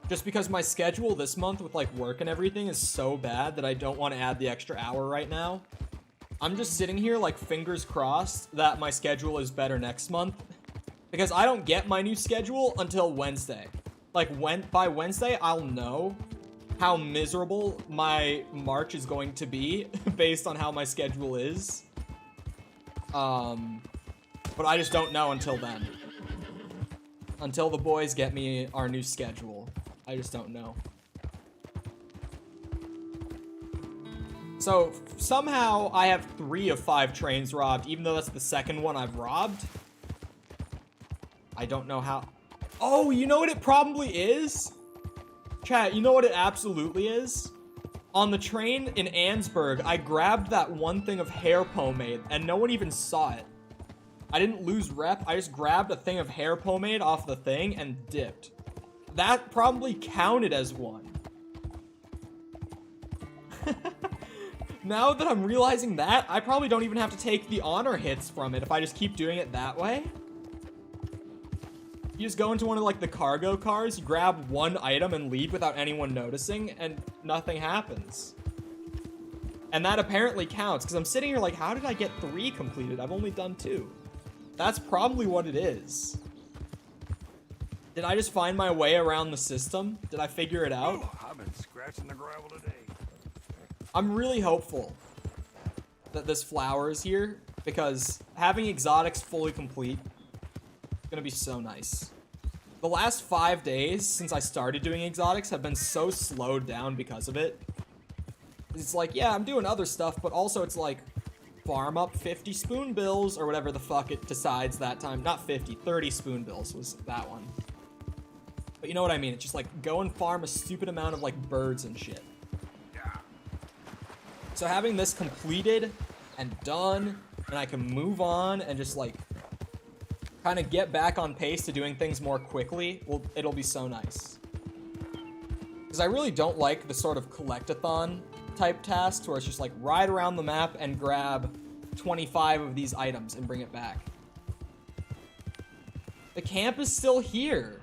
Just because my schedule this month with, like, work and everything is so bad that I don't want to add the extra hour right now. I'm just sitting here, like, fingers crossed that my schedule is better next month. Because I don't get my new schedule until Wednesday. Like, by Wednesday, I'll know how miserable my March is going to be based on how my schedule is. But I just don't know until then. Until the boys get me our new schedule. I just don't know. So, somehow I have 3 of 5 trains robbed, even though that's the second one I've robbed. I don't know how. Oh, you know what it probably is? Chat, you know what it absolutely is? On the train in Ansburg, I grabbed that one thing of hair pomade, and no one even saw it. I didn't lose rep, I just grabbed a thing of hair pomade off the thing and dipped. That probably counted as one. Now that I'm realizing that, I probably don't even have to take the honor hits from it if I just keep doing it that way. You just go into one of like the cargo cars, you grab one item and leave without anyone noticing, and nothing happens. And that apparently counts, because I'm sitting here like, how did I get 3 completed? I've only done 2. That's probably what it is. Did I just find my way around the system? Did I figure it out? Oh, I've been scratching the gravel today. I'm really hopeful that this flower is here, because having exotics fully complete is gonna be so nice. The last 5 days since I started doing exotics have been so slowed down because of it. It's like, yeah, I'm doing other stuff, but also it's like, farm up 50 spoonbills, or whatever the fuck it decides that time. Not 50, 30 spoonbills was that one. But you know what I mean, it's just like, go and farm a stupid amount of like birds and shit. So having this completed and done, and I can move on and just like kind of get back on pace to doing things more quickly, well, it'll be so nice. Because I really don't like the sort of collect-a-thon type tasks where it's just like ride around the map and grab 25 of these items and bring it back. The camp is still here.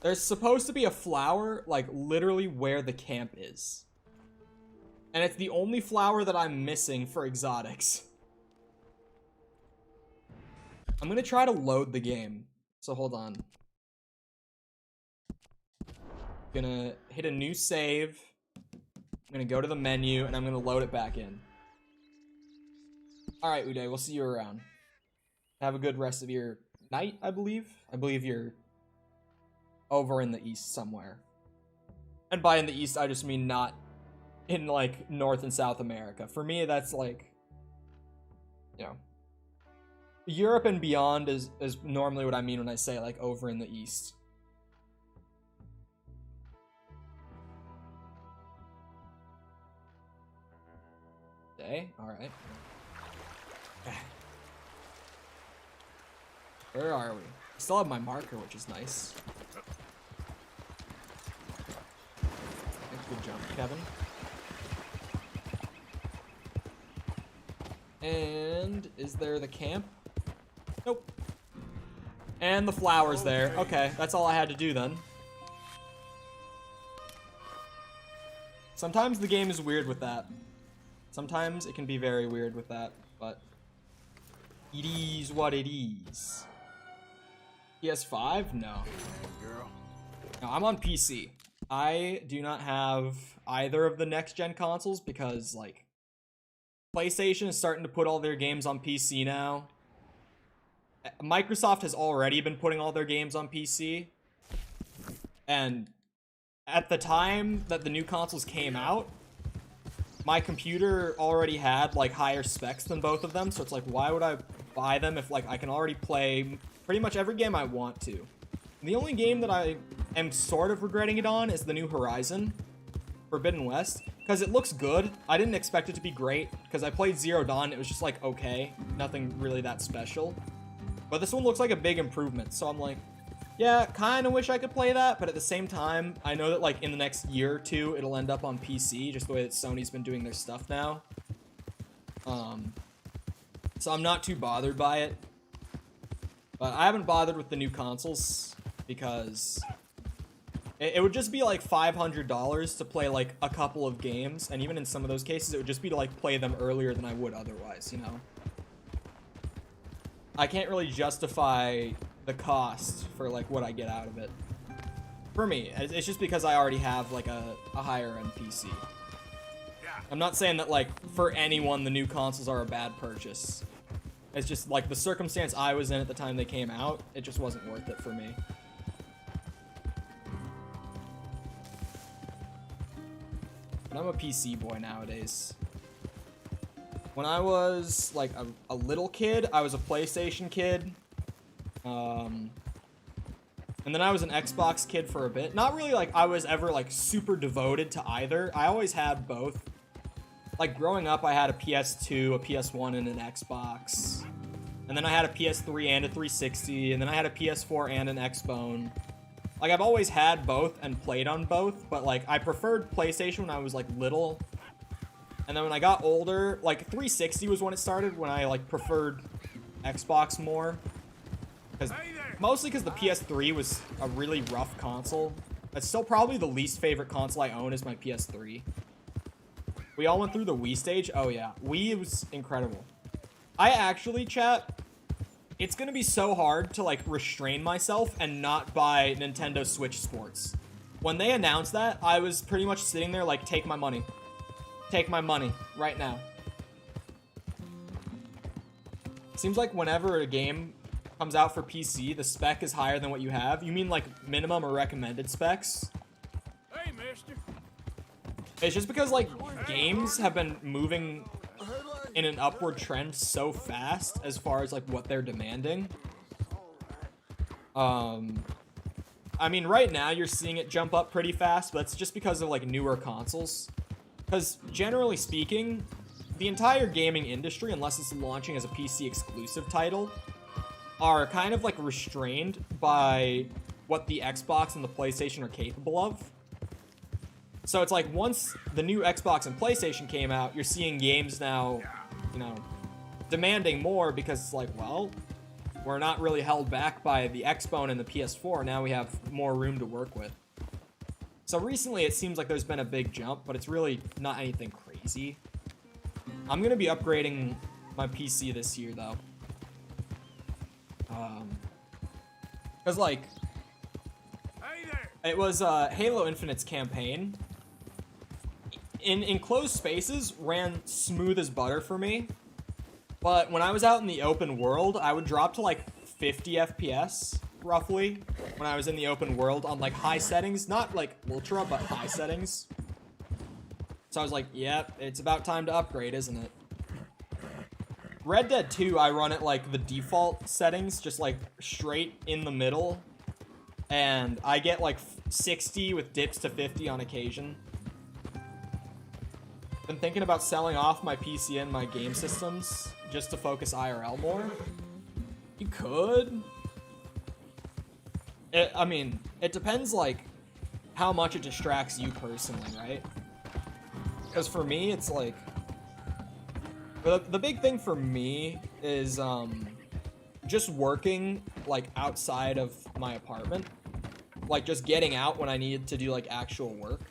There's supposed to be a flower, like, literally where the camp is. And it's the only flower that I'm missing for exotics. I'm gonna try to load the game. So hold on. Gonna hit a new save. I'm gonna go to the menu, and I'm gonna load it back in. Alright, Uday, we'll see you around. Have a good rest of your night, I believe. I believe you're over in the east somewhere. And by in the east, I just mean not in, like, North and South America. For me, that's, like, you know, Europe and beyond is normally what I mean when I say, like, over in the east. Okay, alright. Where are we? I still have my marker, which is nice. Good jump, Kevin. And is there the camp? Nope. And the flower's there. Okay, that's all I had to do then. Sometimes the game is weird with that. Sometimes it can be very weird with that, but it is what it is. PS5? No. No, I'm on PC. I do not have either of the next-gen consoles because, like, PlayStation is starting to put all their games on PC now. Microsoft has already been putting all their games on PC. And at the time that the new consoles came out, my computer already had, like, higher specs than both of them, so it's like, why would I buy them if, like, I can already play pretty much every game I want to? And the only game that I am sort of regretting it on is the new Horizon Forbidden West, because it looks good. I didn't expect it to be great, because I played Zero Dawn, it was just like, okay, nothing really that special. But this one looks like a big improvement, so I'm like, yeah, kind of wish I could play that, but at the same time, I know that, like, in the next year or two, it'll end up on PC, just the way that Sony's been doing their stuff now. So I'm not too bothered by it. But I haven't bothered with the new consoles, because It would just be like $500 to play like a couple of games, and even in some of those cases, it would just be to like play them earlier than I would otherwise, you know? I can't really justify the cost for like what I get out of it. For me, it's just because I already have like a higher end PC. I'm not saying that like for anyone the new consoles are a bad purchase. It's just like the circumstance I was in at the time they came out, it just wasn't worth it for me. But I'm a PC boy nowadays. When I was like a little kid, I was a PlayStation kid. And then I was an Xbox kid for a bit. Not really like I was ever like super devoted to either. I always had both. Like growing up, I had a PS2, a PS1, and an Xbox. And then I had a PS3 and a 360, and then I had a PS4 and an Xbone. Like I've always had both and played on both, but like I preferred PlayStation when I was like little. And then when I got older, like 360 was when it started, when I like preferred Xbox more. Mostly because the PS3 was a really rough console. That's still probably the least favorite console I own is my PS3. We all went through the Wii stage. Oh yeah, Wii was incredible. I actually, chat, it's gonna be so hard to like restrain myself and not buy Nintendo Switch Sports. When they announced that, I was pretty much sitting there like, take my money. Take my money right now. Seems like whenever a game comes out for PC, the spec is higher than what you have. You mean like minimum or recommended specs? Hey, mister. It's just because like games have been moving in an upward trend so fast as far as like what they're demanding. I mean, right now you're seeing it jump up pretty fast, but it's just because of like newer consoles. Because generally speaking, the entire gaming industry, unless it's launching as a PC exclusive title, are kind of like restrained by what the Xbox and the PlayStation are capable of. So it's like once the new Xbox and PlayStation came out, you're seeing games now, you know, demanding more because it's like, well, we're not really held back by the Xbone and the PS4. Now we have more room to work with. So recently it seems like there's been a big jump, but it's really not anything crazy. I'm going to be upgrading my PC this year though. Because like, Hey there. it was Halo Infinite's campaign. In enclosed spaces, ran smooth as butter for me. But when I was out in the open world, I would drop to like 50 FPS, roughly. When I was in the open world on like high settings. Not like ultra, but high settings. So I was like, yep, it's about time to upgrade, isn't it? Red Dead 2, I run it like the default settings, just like straight in the middle. And I get like 60 with dips to 50 on occasion. Been thinking about selling off my PC and my game systems just to focus IRL more. You could. I mean, it depends like how much it distracts you personally, right? Because for me, it's like the big thing for me is just working like outside of my apartment, like just getting out when I need to do like actual work.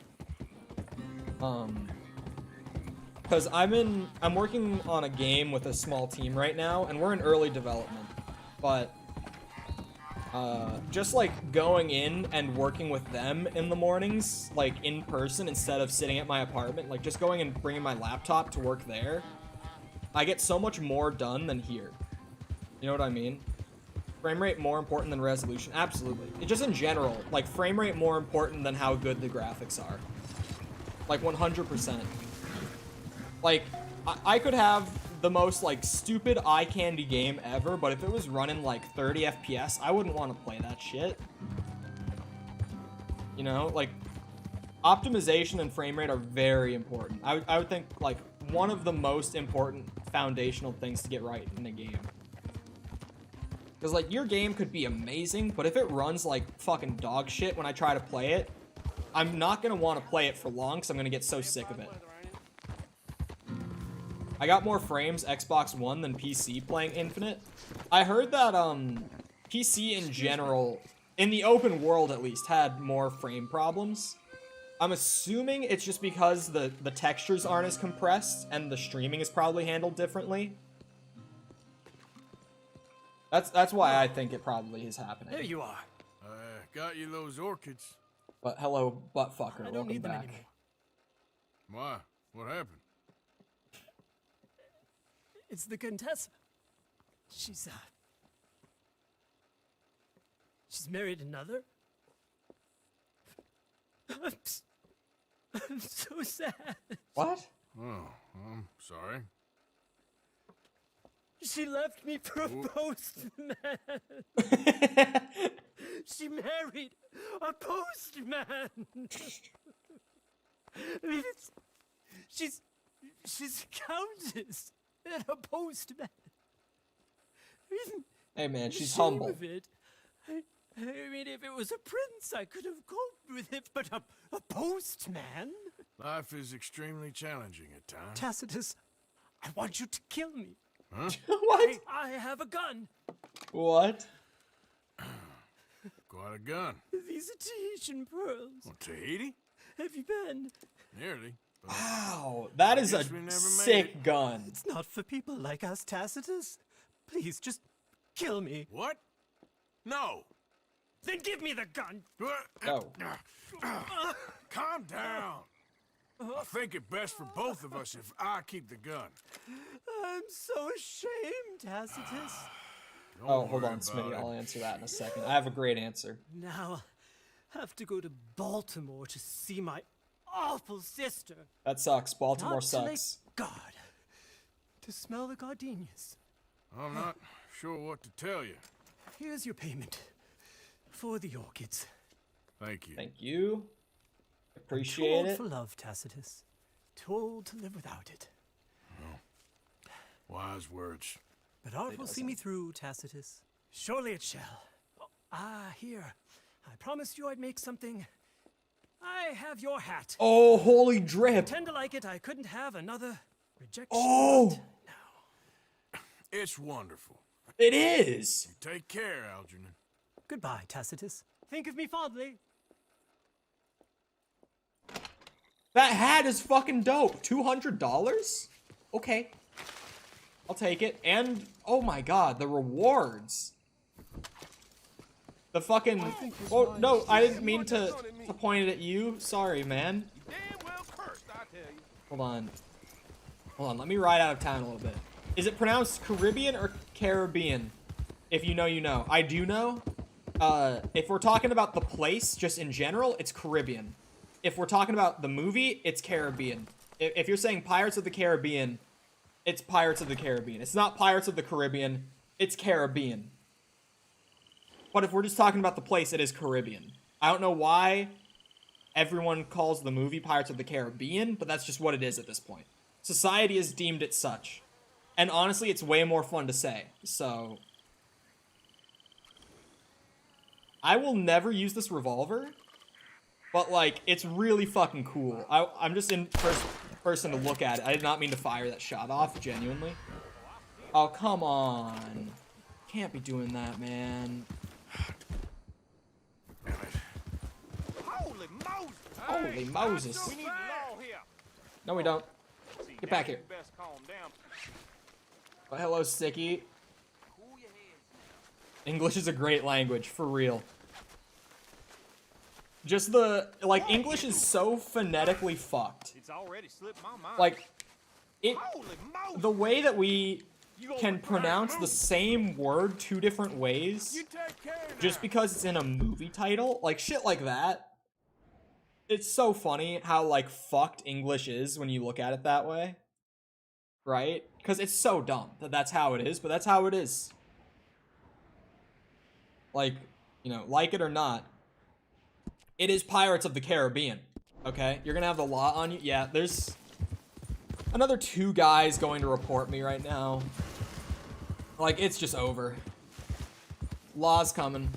Because I'm working on a game with a small team right now, and we're in early development. But just like going in and working with them in the mornings, like in person instead of sitting at my apartment, like just going and bringing my laptop to work there, I get so much more done than here. You know what I mean? Frame rate more important than resolution? Absolutely. It just in general, like frame rate more important than how good the graphics are. Like 100%. Like, I could have the most, like, stupid eye candy game ever, but if it was running, like, 30 FPS, I wouldn't want to play that shit. You know? Like, optimization and frame rate are very important. I would think, like, one of the most important foundational things to get right in a game. Because, like, your game could be amazing, but if it runs, like, fucking dog shit when I try to play it, I'm not going to want to play it for long because I'm going to get so sick of it. I got more frames Xbox One than PC playing Infinite. I heard that PC in general in the open world at least, had more frame problems. I'm assuming it's just because the textures aren't as compressed and the streaming is probably handled differently. That's why I think it probably is happening. There you are. Got you those orchids. But hello, buttfucker, I don't welcome need them back. anymore. Why? What happened? It's the Contessa. She's married another. I'm so sad. What? Oh, I'm sorry. She left me for a postman. She married a postman. I mean, she's a countess and a postman. I mean, Hey man, she's shame humble. of it. I mean, if it was a prince, I could have coped with it, but a postman? Life is extremely challenging at times. Tacitus, I want you to kill me. Huh? What? I have a gun. What? Quite a gun. These are Tahitian pearls. Well, Tahiti? Have you been? Nearly. But Wow, that is a guess we never made sick it. gun. It's not for people like us, Tacitus. Please, just kill me. what? No. Then give me the gun. Oh. Calm down. I think it best for both of us if I keep the gun. I'm so ashamed, Tacitus. Don't Oh, hold worry on, about Smitty. it. I'll answer that in a second. I have a great answer. Now I'll have to go to Baltimore to see my awful sister. That sucks. Baltimore Not to Lake sucks. God. To smell the gardenias. I'm not sure what to tell you. Here's your payment for the orchids. Thank you. Thank you. Too Appreciate old it. for love, Tacitus. Too old to live without it. Wise words. But art will see me through, Tacitus. Surely it shall. Here. I promised you I'd make something. I have your hat. Oh, holy drip. Tend to like it, I couldn't have another rejection. Oh, It's wonderful. it is. Take care, Algernon. Goodbye, Tacitus. Think of me fondly. That hat is fucking dope. $200? Okay. I'll take it. And, oh my god, the rewards. The fucking... Oh, no, I didn't mean to point it at you. Sorry, man. Damn well cursed, I tell you. Hold on. Hold on, let me ride out of town a little bit. Is it pronounced Caribbean or Caribbean? If you know, you know. I do know. If we're talking about the place, just in general, it's Caribbean. If we're talking about the movie, it's Caribbean. If you're saying Pirates of the Caribbean, it's Pirates of the Caribbean. It's not Pirates of the Caribbean, it's Caribbean. But if we're just talking about the place, it is Caribbean. I don't know why everyone calls the movie Pirates of the Caribbean, but that's just what it is at this point. Society has deemed it such. And honestly, it's way more fun to say, so... I will never use this revolver, but, like, it's really fucking cool. I'm just in first person to look at it. I did not mean to fire that shot off, genuinely. Oh, come on. Can't be doing that, man. Holy Moses! Holy Moses. We need law here. No, we don't. See, Get now back here. you best calm down. Oh, hello, Sticky. English is a great language, for real. Just the... Like, English is so phonetically fucked. It's already slipped my mind. Like, it... Holy Moses! The way that we can pronounce the same word two different ways, You take care now. just because it's in a movie title, like, shit like that. It's so funny how, like, fucked English is when you look at it that way. Right? Because it's so dumb that that's how it is, but that's how it is. Like, you know, like it or not, it is Pirates of the Caribbean, okay? You're gonna have the law on you. Yeah, there's another 2 guys going to report me right now. Like, it's just over. Law's coming.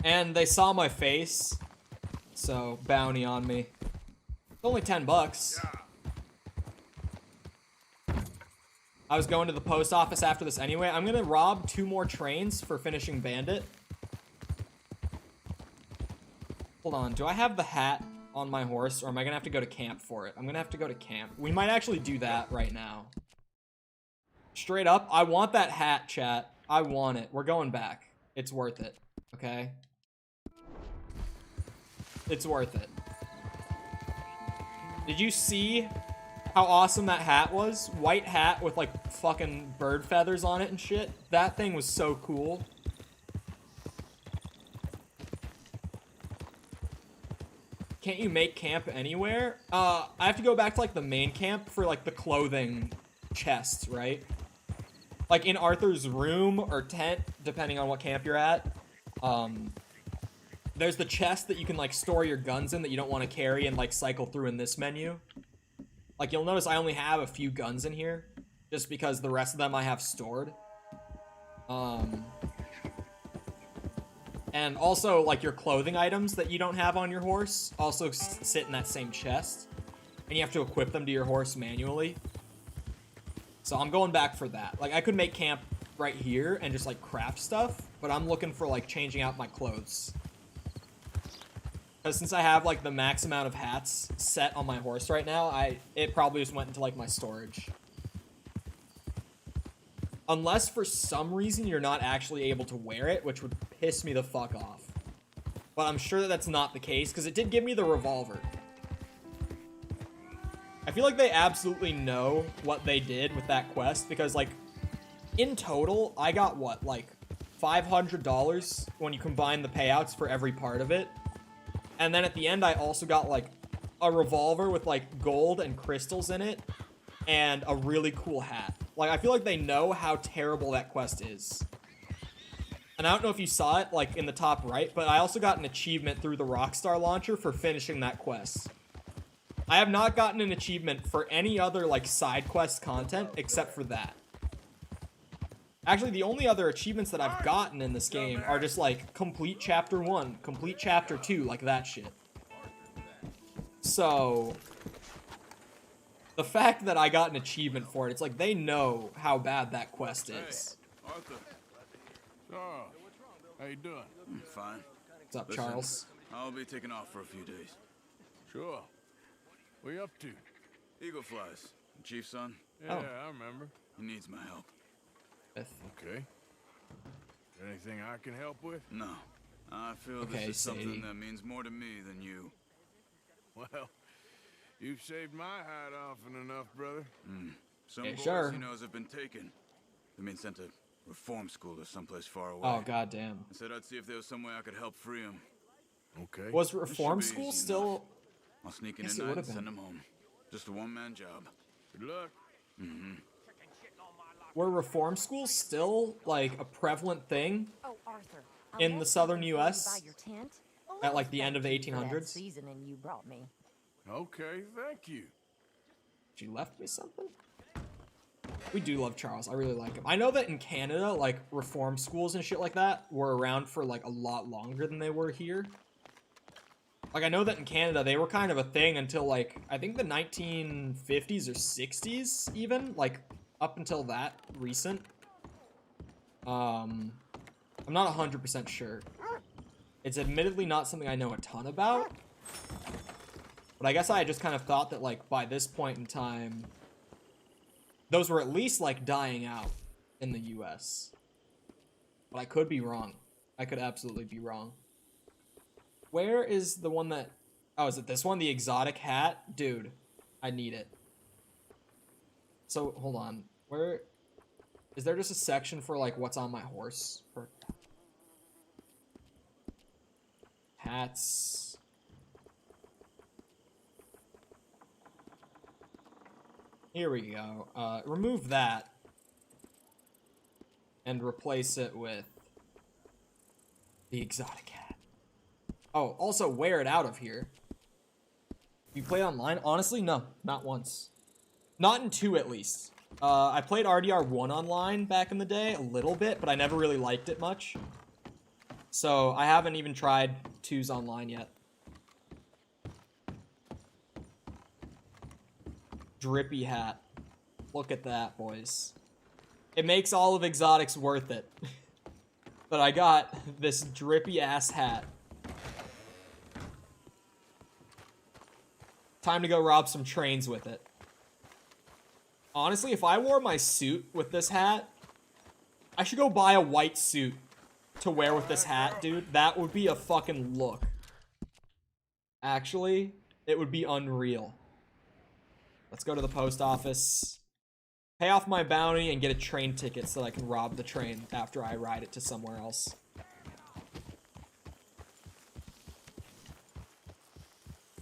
And they saw my face, so bounty on me. It's only $10. I was going to the post office after this anyway. I'm gonna rob 2 more trains for finishing Bandit. Hold on, do I have the hat on my horse, or am I gonna have to go to camp for it? I'm gonna have to go to camp. We might actually do that right now. Straight up, I want that hat, chat. I want it. We're going back. It's worth it, okay? It's worth it. Did you see how awesome that hat was? White hat with like fucking bird feathers on it and shit. That thing was so cool. Can't you make camp anywhere? I have to go back to like the main camp for like the clothing chests, right? Like in Arthur's room or tent, depending on what camp you're at. There's the chest that you can like store your guns in that you don't want to carry and like cycle through in this menu. Like you'll notice I only have a few guns in here just because the rest of them I have stored. And also like your clothing items that you don't have on your horse also sit in that same chest. And you have to equip them to your horse manually. So I'm going back for that. Like I could make camp right here and just like craft stuff, but I'm looking for like changing out my clothes. Because since I have like the max amount of hats set on my horse right now, it probably just went into like my storage. Unless for some reason you're not actually able to wear it, which would piss me the fuck off. But I'm sure that that's not the case, because it did give me the revolver. I feel like they absolutely know what they did with that quest, because like, in total, I got what, like, $500 when you combine the payouts for every part of it. And then at the end, I also got like a revolver with like gold and crystals in it, and a really cool hat. Like, I feel like they know how terrible that quest is. And I don't know if you saw it, like, in the top right, but I also got an achievement through the Rockstar launcher for finishing that quest. I have not gotten an achievement for any other, like, side quest content except for that. Actually, the only other achievements that I've gotten in this game are just, like, complete Chapter 1, complete Chapter 2, like that shit. So, the fact that I got an achievement for it, it's like they know how bad that quest is. Hey, Arthur. Charles, how you doing? Fine. What's up, Listen, Charles? I'll be taking off for a few days. Sure. What you up to? Eagle flies. Chief's son, Yeah, Oh. I remember. he needs my help. Okay. Anything I can help with? No. I feel Okay, this is something Sadie. that means more to me than you. Well, you've saved my hide often enough, brother. Some Yeah, boys sure. he knows have been taken. They've been sent to reform school or someplace far away. Oh, goddamn. I said I'd see if there was some way I could help free them. Okay. Was This reform should be school easy still... enough. I'll sneak in Yes, at it night would've and send been. them home. Just a one-man job. Good luck. Were reform schools still, like, a prevalent thing? Oh, Arthur. In the southern US? By your tent? At, like, the end of the Thank you for that 1800s? seasoning you brought me. Okay, thank you. She left me something? We do love Charles. I really like him. I know that in Canada, like, reform schools and shit like that were around for, like, a lot longer than they were here. Like, I know that in Canada, they were kind of a thing until, like, I think the 1950s or 60s, even. Like, up until that recent. I'm not 100% sure. It's admittedly not something I know a ton about. But I guess I just kind of thought that, like, by this point in time, those were at least, like, dying out in the US. But I could be wrong. I could absolutely be wrong. Where is the one that... Oh, is it this one? The exotic hat? Dude, I need it. So, hold on. Where... Is there just a section for, like, what's on my horse? For... Hats... Here we go. Remove that. And replace it with... the exotic hat. Oh, also wear it out of here. You play online? Honestly, no. Not once. Not in 2, at least. I played RDR 1 online back in the day, a little bit, but I never really liked it much. So, I haven't even tried 2's online yet. Drippy hat. Look at that, boys. It makes all of exotics worth it. But I got this drippy ass hat. Time to go rob some trains with it. Honestly, if I wore my suit with this hat, I should go buy a white suit to wear with this hat, dude. That would be a fucking look. Actually, it would be unreal. Let's go to the post office. Pay off my bounty and get a train ticket so that I can rob the train after I ride it to somewhere else.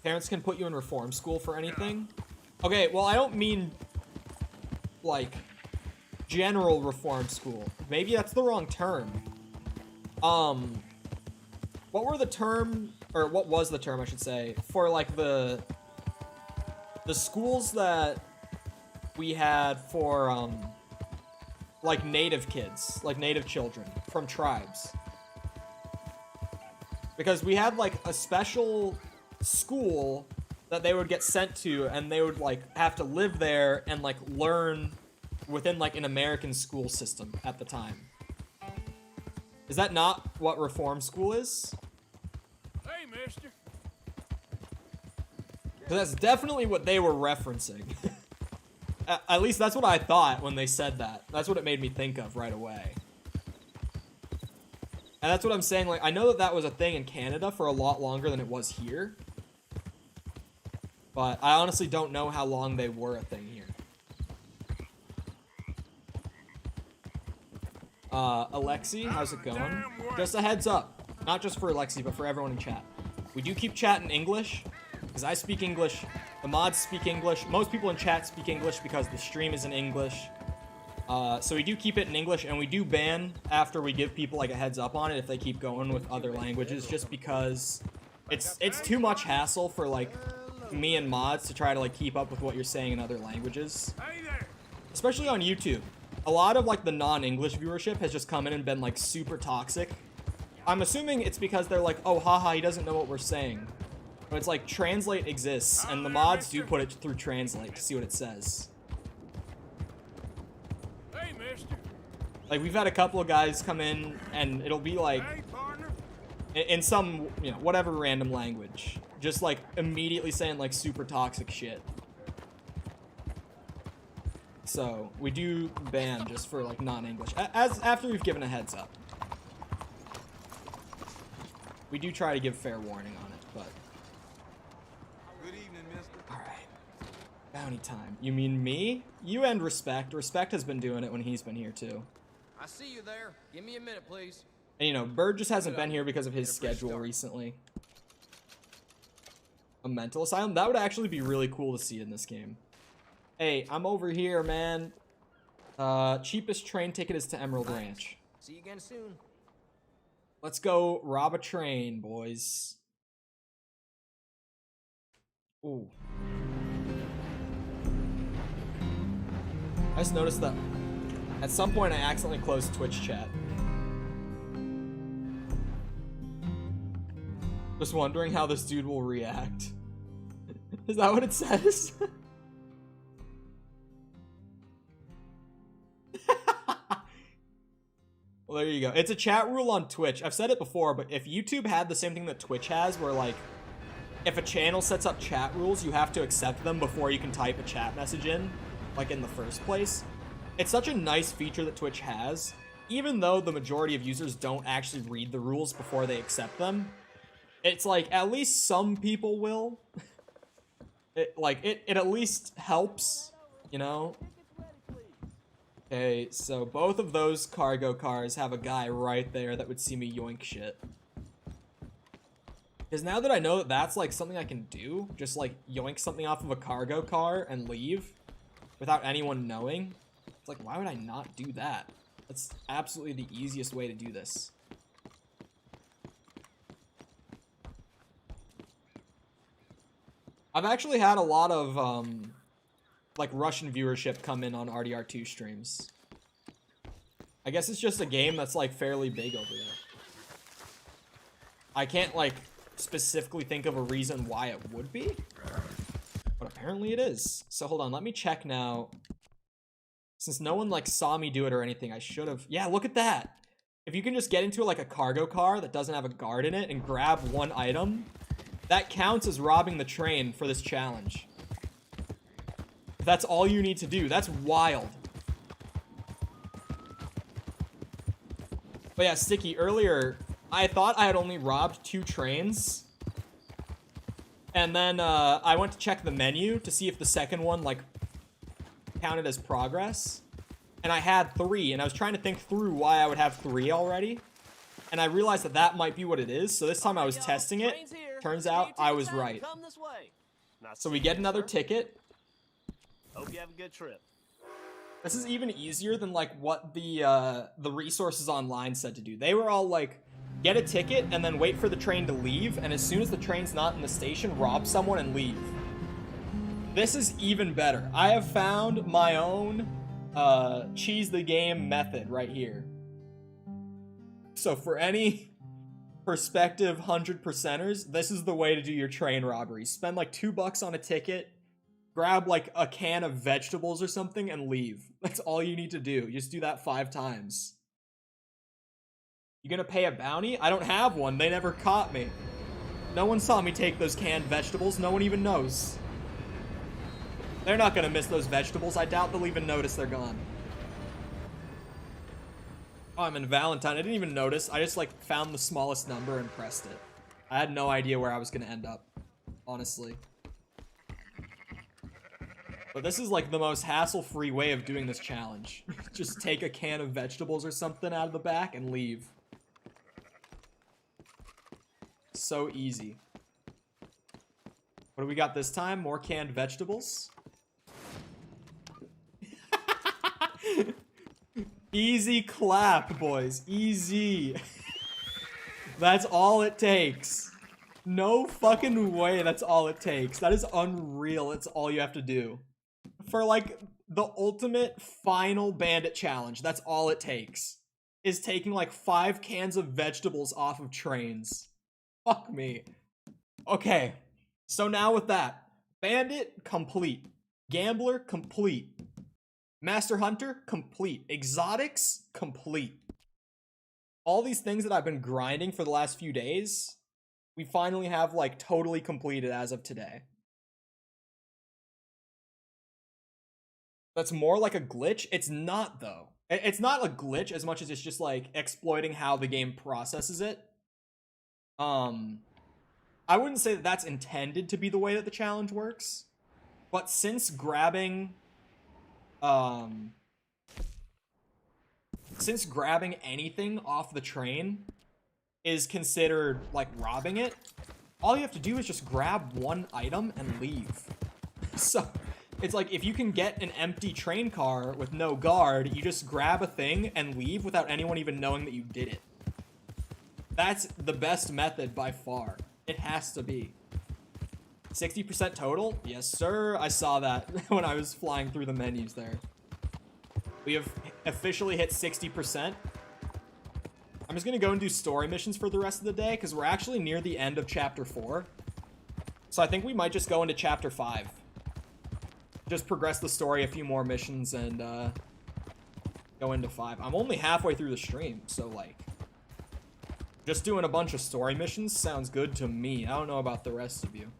Parents can put you in reform school for anything. Okay, well, I don't mean, like, general reform school. Maybe that's the wrong term. What were the term, or what was the term, I should say, for, like, the schools that we had for, like, native kids, like, native children from tribes? Because we had, like, a special school that they would get sent to, and they would, like, have to live there and, like, learn within, like, an American school system at the time. Is that not what reform school is? Hey, mister. Because that's definitely what they were referencing. At least that's what I thought when they said that. That's what it made me think of right away. And that's what I'm saying, like, I know that that was a thing in Canada for a lot longer than it was here. But I honestly don't know how long they were a thing here. Alexi, how's it going? Just a heads up. Not just for Alexi, but for everyone in chat. We do keep chat in English, because I speak English. The mods speak English. Most people in chat speak English because the stream is in English. So we do keep it in English, and we do ban after we give people, like, a heads up on it if they keep going with other languages, just because it's too much hassle for, like, me and mods to try to, like, keep up with what you're saying in other languages. Hey there. Especially on YouTube. A lot of, like, the non-English viewership has just come in and been, like, super toxic. I'm assuming it's because they're like, oh, haha, he doesn't know what we're saying. But it's like, Translate exists, and the mods do put it through Translate to see what it says. Hey, mister. Like, we've had a couple of guys come in, and it'll be, like, Hey, partner. in some, you know, whatever random language. Just, like, immediately saying, like, super toxic shit. So, we do ban just for, like, non-English. After we've given a heads up. We do try to give fair warning on it, but... Good evening, mister. Alright. Bounty time. You mean me? You and Respect. Respect has been doing it when he's been here, too. I see you there. Give me a minute, please. And, you know, Bird just hasn't been here because of his schedule recently. A mental asylum? That would actually be really cool to see in this game. Hey, I'm over here, man. Cheapest train ticket is to Emerald Ranch. See you again soon. Let's go rob a train, boys. Ooh. I just noticed that at some point I accidentally closed Twitch chat. Just wondering how this dude will react. Is that what it says? Well, there you go. It's a chat rule on Twitch. I've said it before, but if YouTube had the same thing that Twitch has, where, like, if a channel sets up chat rules, you have to accept them before you can type a chat message in, like, in the first place. It's such a nice feature that Twitch has, even though the majority of users don't actually read the rules before they accept them. It's like, at least some people will. It at least helps, you know? Okay, so both of those cargo cars have a guy right there that would see me yoink shit. Because now that I know that that's, like, something I can do, just, like, yoink something off of a cargo car and leave without anyone knowing, it's like, why would I not do that? That's absolutely the easiest way to do this. I've actually had a lot of, like, Russian viewership come in on RDR2 streams. I guess it's just a game that's, like, fairly big over there. I can't, like, specifically think of a reason why it would be, but apparently it is. So hold on, let me check now. Since no one, like, saw me do it or anything, I should have... Yeah, look at that! If you can just get into, like, a cargo car that doesn't have a guard in it and grab one item, That counts as robbing the train for this challenge. That's all you need to do. That's wild. But yeah, Sticky, earlier, I thought I had only robbed 2 trains. And then I went to check the menu to see if the second one, like, counted as progress. And I had 3, and I was trying to think through why I would have 3 already. And I realized that that might be what it is. So this time I was testing it. Turns out I was right. So we get another ticket. Hope you have a good trip. This is even easier than like what the resources online said to do. They were all like, get a ticket and then wait for the train to leave, and as soon as the train's not in the station, rob someone and leave. This is even better. I have found my own cheese the game method right here. So for any prospective 100%ers, this is the way to do your train robbery. Spend like $2 on a ticket, grab like a can of vegetables or something, and leave. That's all you need to do. You just do that 5 times. You gonna pay a bounty? I don't have one. They never caught me. No one saw me take those canned vegetables. No one even knows. They're not gonna miss those vegetables. I doubt they'll even notice they're gone. Oh, I'm in Valentine. I didn't even notice. I just like found the smallest number and pressed it. I had no idea where I was gonna end up, honestly. But this is like the most hassle-free way of doing this challenge. Just take a can of vegetables or something out of the back and leave. So easy. What do we got this time? More canned vegetables? Easy clap, boys. Easy. That's all it takes. No fucking way that's all it takes. That is unreal. It's all you have to do. For like the ultimate final bandit challenge, that's all it takes. Is taking like 5 cans of vegetables off of trains. Fuck me. Okay. So now with that, bandit complete. Gambler complete. Master Hunter complete. Exotics complete. All these things that I've been grinding for the last few days, we finally have like totally completed as of today. That's more like a glitch. It's not though. It's not a glitch as much as it's just like exploiting how the game processes it. I wouldn't say that that's intended to be the way that the challenge works, but since grabbing anything off the train is considered like robbing it, all you have to do is just grab one item and leave. So it's like if you can get an empty train car with no guard, you just grab a thing and leave without anyone even knowing that you did it. That's the best method by far. It has to be. 60% total? Yes, sir. I saw that when I was flying through the menus there. We have officially hit 60%. I'm just going to go and do story missions for the rest of the day because we're actually near the end of Chapter 4. So I think we might just go into Chapter 5. Just progress the story a few more missions and go into 5. I'm only halfway through the stream, so like just doing a bunch of story missions sounds good to me. I don't know about the rest of you.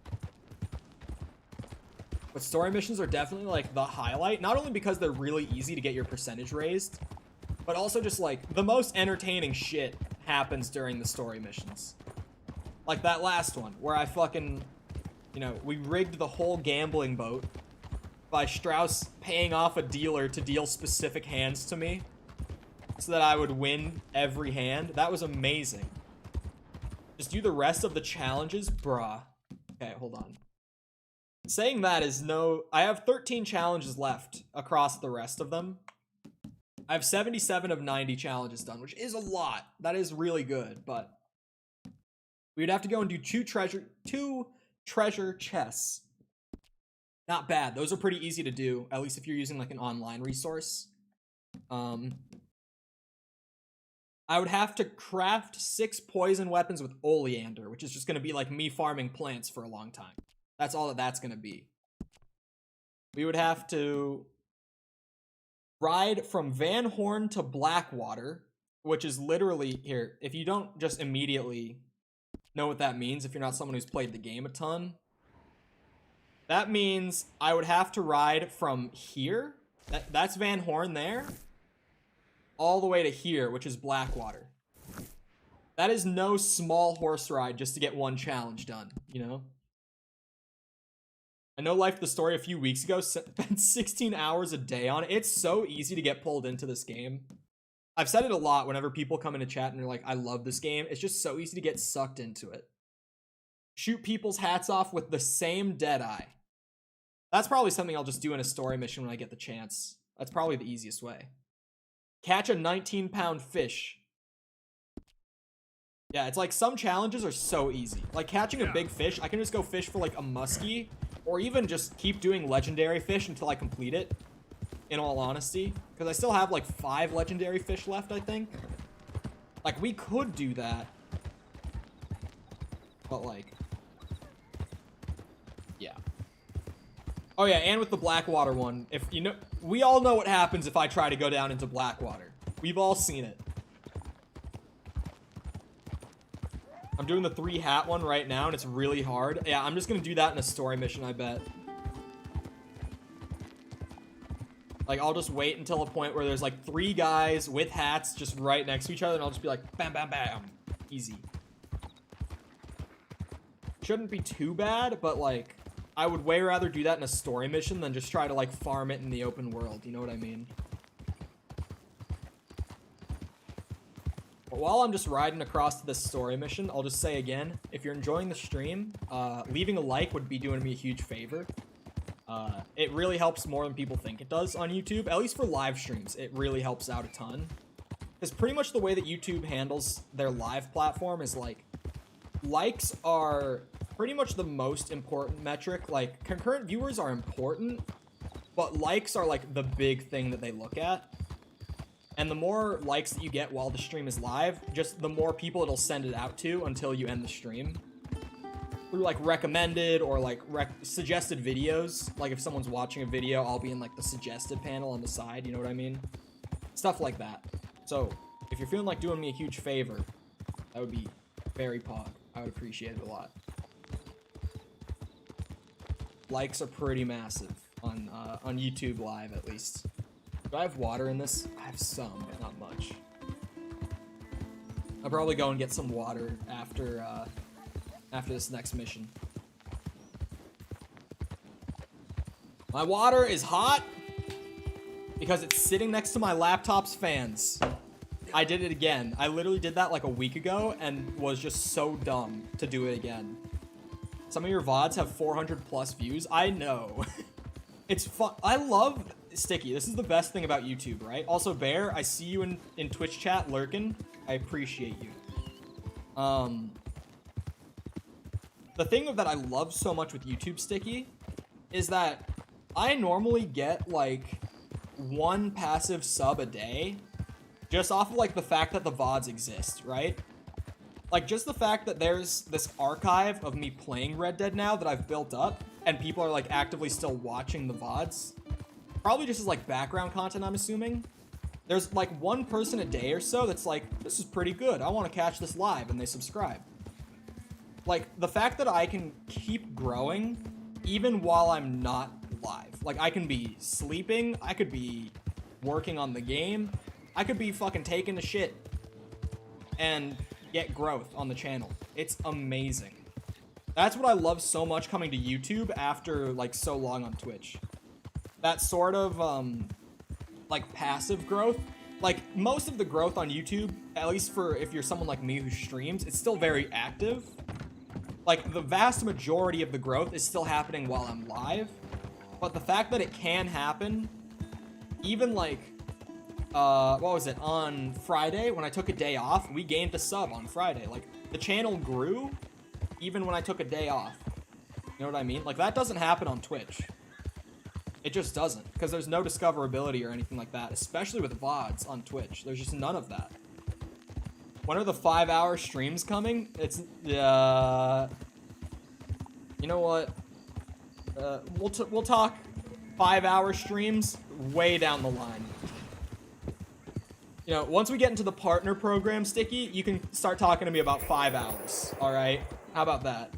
But story missions are definitely like the highlight, not only because they're really easy to get your percentage raised, but also just like the most entertaining shit happens during the story missions. Like that last one where I fucking, you know, we rigged the whole gambling boat by Strauss paying off a dealer to deal specific hands to me so that I would win every hand. That was amazing. Just do the rest of the challenges, bruh. Okay, hold on. Saying that is no... I have 13 challenges left across the rest of them. I have 77 of 90 challenges done, which is a lot. That is really good, but we would have to go and do two treasure chests. Not bad. Those are pretty easy to do, at least if you're using like an online resource. I would have to craft 6 poison weapons with oleander, which is just going to be like me farming plants for a long time. That's all that's going to be. We would have to ride from Van Horn to Blackwater, which is literally here. If you don't just immediately know what that means if you're not someone who's played the game a ton. That means I would have to ride from here, that's Van Horn there, all the way to here, which is Blackwater. That is no small horse ride just to get one challenge done, you know? I know Life the Story a few weeks ago spent 16 hours a day on it. It's so easy to get pulled into this game. I've said it a lot whenever people come into chat and they're like, I love this game. It's just so easy to get sucked into it. Shoot people's hats off with the same Deadeye. That's probably something I'll just do in a story mission when I get the chance. That's probably the easiest way. Catch a 19-pound fish. Yeah, it's like some challenges are so easy. Like catching a big fish, I can just go fish for like a muskie, or even just keep doing legendary fish until I complete it, in all honesty. Because I still have like 5 legendary fish left, I think. Like, we could do that. But like... yeah. Oh yeah, and with the Blackwater one, if you know... we all know what happens if I try to go down into Blackwater. We've all seen it. I'm doing the 3 hat one right now, and it's really hard. Yeah, I'm just gonna do that in a story mission, I bet. Like, I'll just wait until a point where there's, like, 3 guys with hats just right next to each other, and I'll just be like, bam, bam, bam. Easy. Shouldn't be too bad, but, like, I would way rather do that in a story mission than just try to, like, farm it in the open world. You know what I mean? But while I'm just riding across to this story mission, I'll just say again, if you're enjoying the stream, leaving a like would be doing me a huge favor. It really helps more than people think it does on YouTube, at least for live streams. It really helps out a ton. Because pretty much the way that YouTube handles their live platform is like, likes are pretty much the most important metric. Like, concurrent viewers are important, but likes are like the big thing that they look at. And the more likes that you get while the stream is live, just the more people it'll send it out to until you end the stream. Through like recommended or like suggested videos. Like if someone's watching a video, I'll be in like the suggested panel on the side, you know what I mean? Stuff like that. So if you're feeling like doing me a huge favor, that would be very pog. I would appreciate it a lot. Likes are pretty massive on YouTube Live, at least. Do I have water in this? I have some, but not much. I'll probably go and get some water after this next mission. My water is hot because it's sitting next to my laptop's fans. I did it again. I literally did that like a week ago and was just so dumb to do it again. Some of your VODs have 400 plus views. I know. It's fun. I love Sticky. This is the best thing about YouTube, right? Also, Bear, I see you in Twitch chat lurking. I appreciate you. The thing that I love so much with YouTube Sticky is that I normally get like 1 passive sub a day just off of like the fact that the VODs exist, right? Like just the fact that there's this archive of me playing Red Dead now that I've built up and people are like actively still watching the VODs. Probably just as like background content, I'm assuming. There's like 1 person a day or so that's like, this is pretty good. I want to catch this live, and they subscribe. Like the fact that I can keep growing even while I'm not live. Like I can be sleeping, I could be working on the game, I could be fucking taking a shit and get growth on the channel. It's amazing. That's what I love so much coming to YouTube after like so long on Twitch. That sort of like passive growth. Like most of the growth on YouTube, at least for if you're someone like me who streams, it's still very active. Like the vast majority of the growth is still happening while I'm live. But the fact that it can happen, even like, what was it, on Friday when I took a day off, we gained a sub on Friday. Like the channel grew even when I took a day off. You know what I mean? Like that doesn't happen on Twitch. It just doesn't, because there's no discoverability or anything like that, especially with VODs on Twitch. There's just none of that. When are the 5-hour streams coming? It's, you know what? We'll talk 5-hour streams way down the line. You know, once we get into the partner program, Sticky, you can start talking to me about 5 hours. All right? How about that?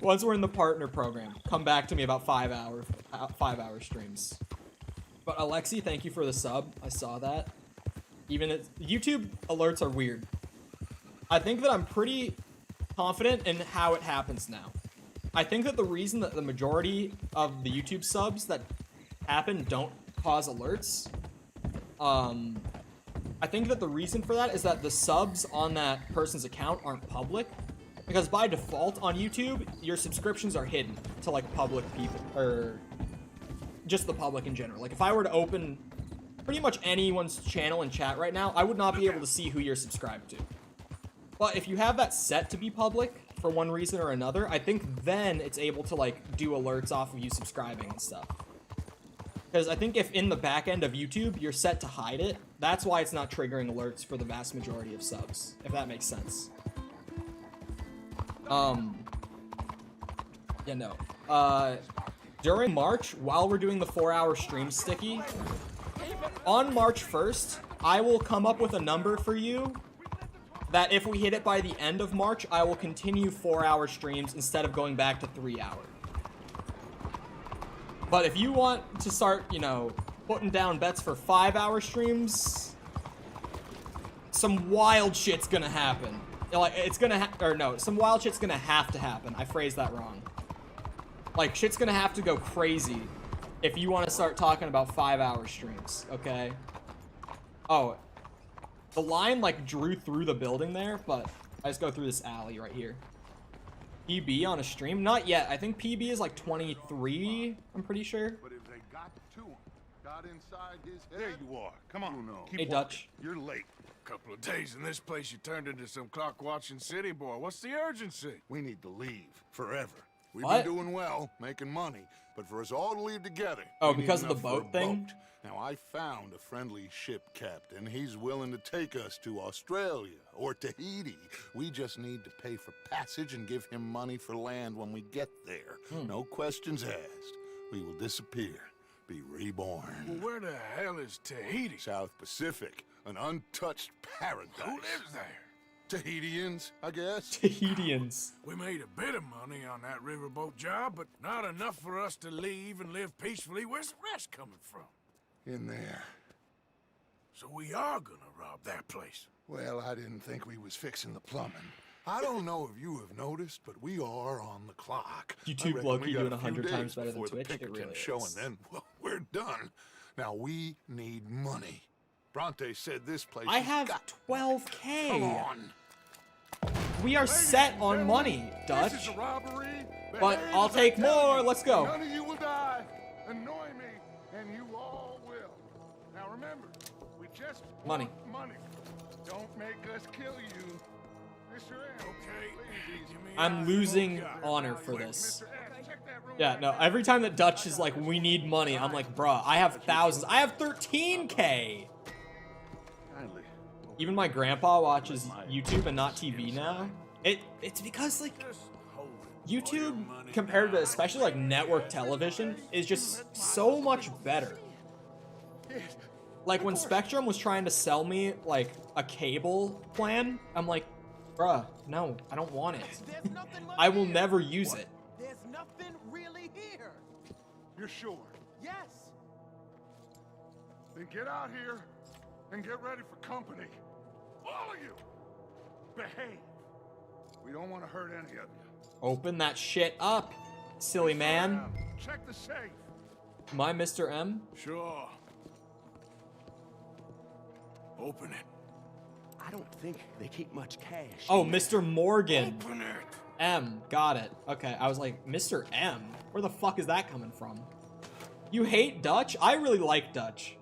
Once we're in the partner program, come back to me about 5 hour streams. But Alexi, thank you for the sub. I saw that. Even YouTube alerts are weird. I think that I'm pretty confident in how it happens now. I think that the reason that the majority of the YouTube subs that happen don't cause alerts, I think that the reason for that is that the subs on that person's account aren't public. Because by default on YouTube, your subscriptions are hidden to like public people, or just the public in general. Like if I were to open pretty much anyone's channel and chat right now, I would not be able to see who you're subscribed to. But if you have that set to be public for one reason or another, I think then it's able to like do alerts off of you subscribing and stuff. Because I think if in the back end of YouTube you're set to hide it, that's why it's not triggering alerts for the vast majority of subs, if that makes sense. Yeah, no. During March, while we're doing the 4-hour stream, Sticky, on March 1st, I will come up with a number for you that if we hit it by the end of March, I will continue 4-hour streams instead of going back to 3-hour. But if you want to start, you know, putting down bets for 5-hour streams, some wild shit's gonna happen. Like, it's gonna some wild shit's gonna have to happen. I phrased that wrong. Like, shit's gonna have to go crazy if you want to start talking about 5-hour streams, okay? Oh, the line, like, drew through the building there, but I just go through this alley right here. PB on a stream? Not yet. I think PB is, like, 23, I'm pretty sure. But if they got to him, got inside his head... There you are. Come on. Hey, Dutch. You're late. Couple of days in this place, you turned into some clock-watching city boy. What's the urgency? We need to leave forever. We've What? been doing well, making money, but for us all to leave together. Oh, we need because of the enough for boat a thing? boat. Now I found a friendly ship captain. He's willing to take us to Australia or Tahiti. We just need to pay for passage and give him money for land when we get there. No questions asked. We will disappear, be reborn. Well, where the hell is Tahiti? South Pacific. An untouched paradise. Who lives there? Tahitians, I guess. Tahitians. We made a bit of money on that riverboat job, but not enough for us to leave and live peacefully. Where's the rest coming from? In there. So we are gonna rob that place. Well, I didn't think we was fixing the plumbing. I don't know if you have noticed, but we are on the clock. YouTube low-key doing 100 times better than Twitch. It really show, is. and then, well, we're done. Now, we need money. Bronte said this place I has have got 12K. Come on. We are set on money, This Dutch. is a robbery. But Behave I'll as I take tell more. you. Let's go. None of you will die. Annoy me, and you all will. Now remember, we just Money. want money. Don't make us kill you. Mr. M. Okay. I'm losing honor for this. Yeah, no, every time that Dutch is like, we need money, I'm like, bruh, I have thousands. I have 13K. Even my grandpa watches YouTube and not TV now. It's because, like, YouTube, compared to especially, like, network television, is just so much better. Like, when Spectrum was trying to sell me, like, a cable plan, I'm like, bruh, no, I don't want it. I will never use it. There's nothing really here. You're sure? Yes. Then get out here and get ready for company. All of you, behave. We don't want to hurt any of you. Open that shit up, silly man. Check the safe. My Mr. M? Sure. Open it. I don't think they keep much cash. Oh, Mr. Morgan. Open it. M, got it. Okay, I was like, Mr. M? Where the fuck is that coming from? You hate Dutch? I really like Dutch.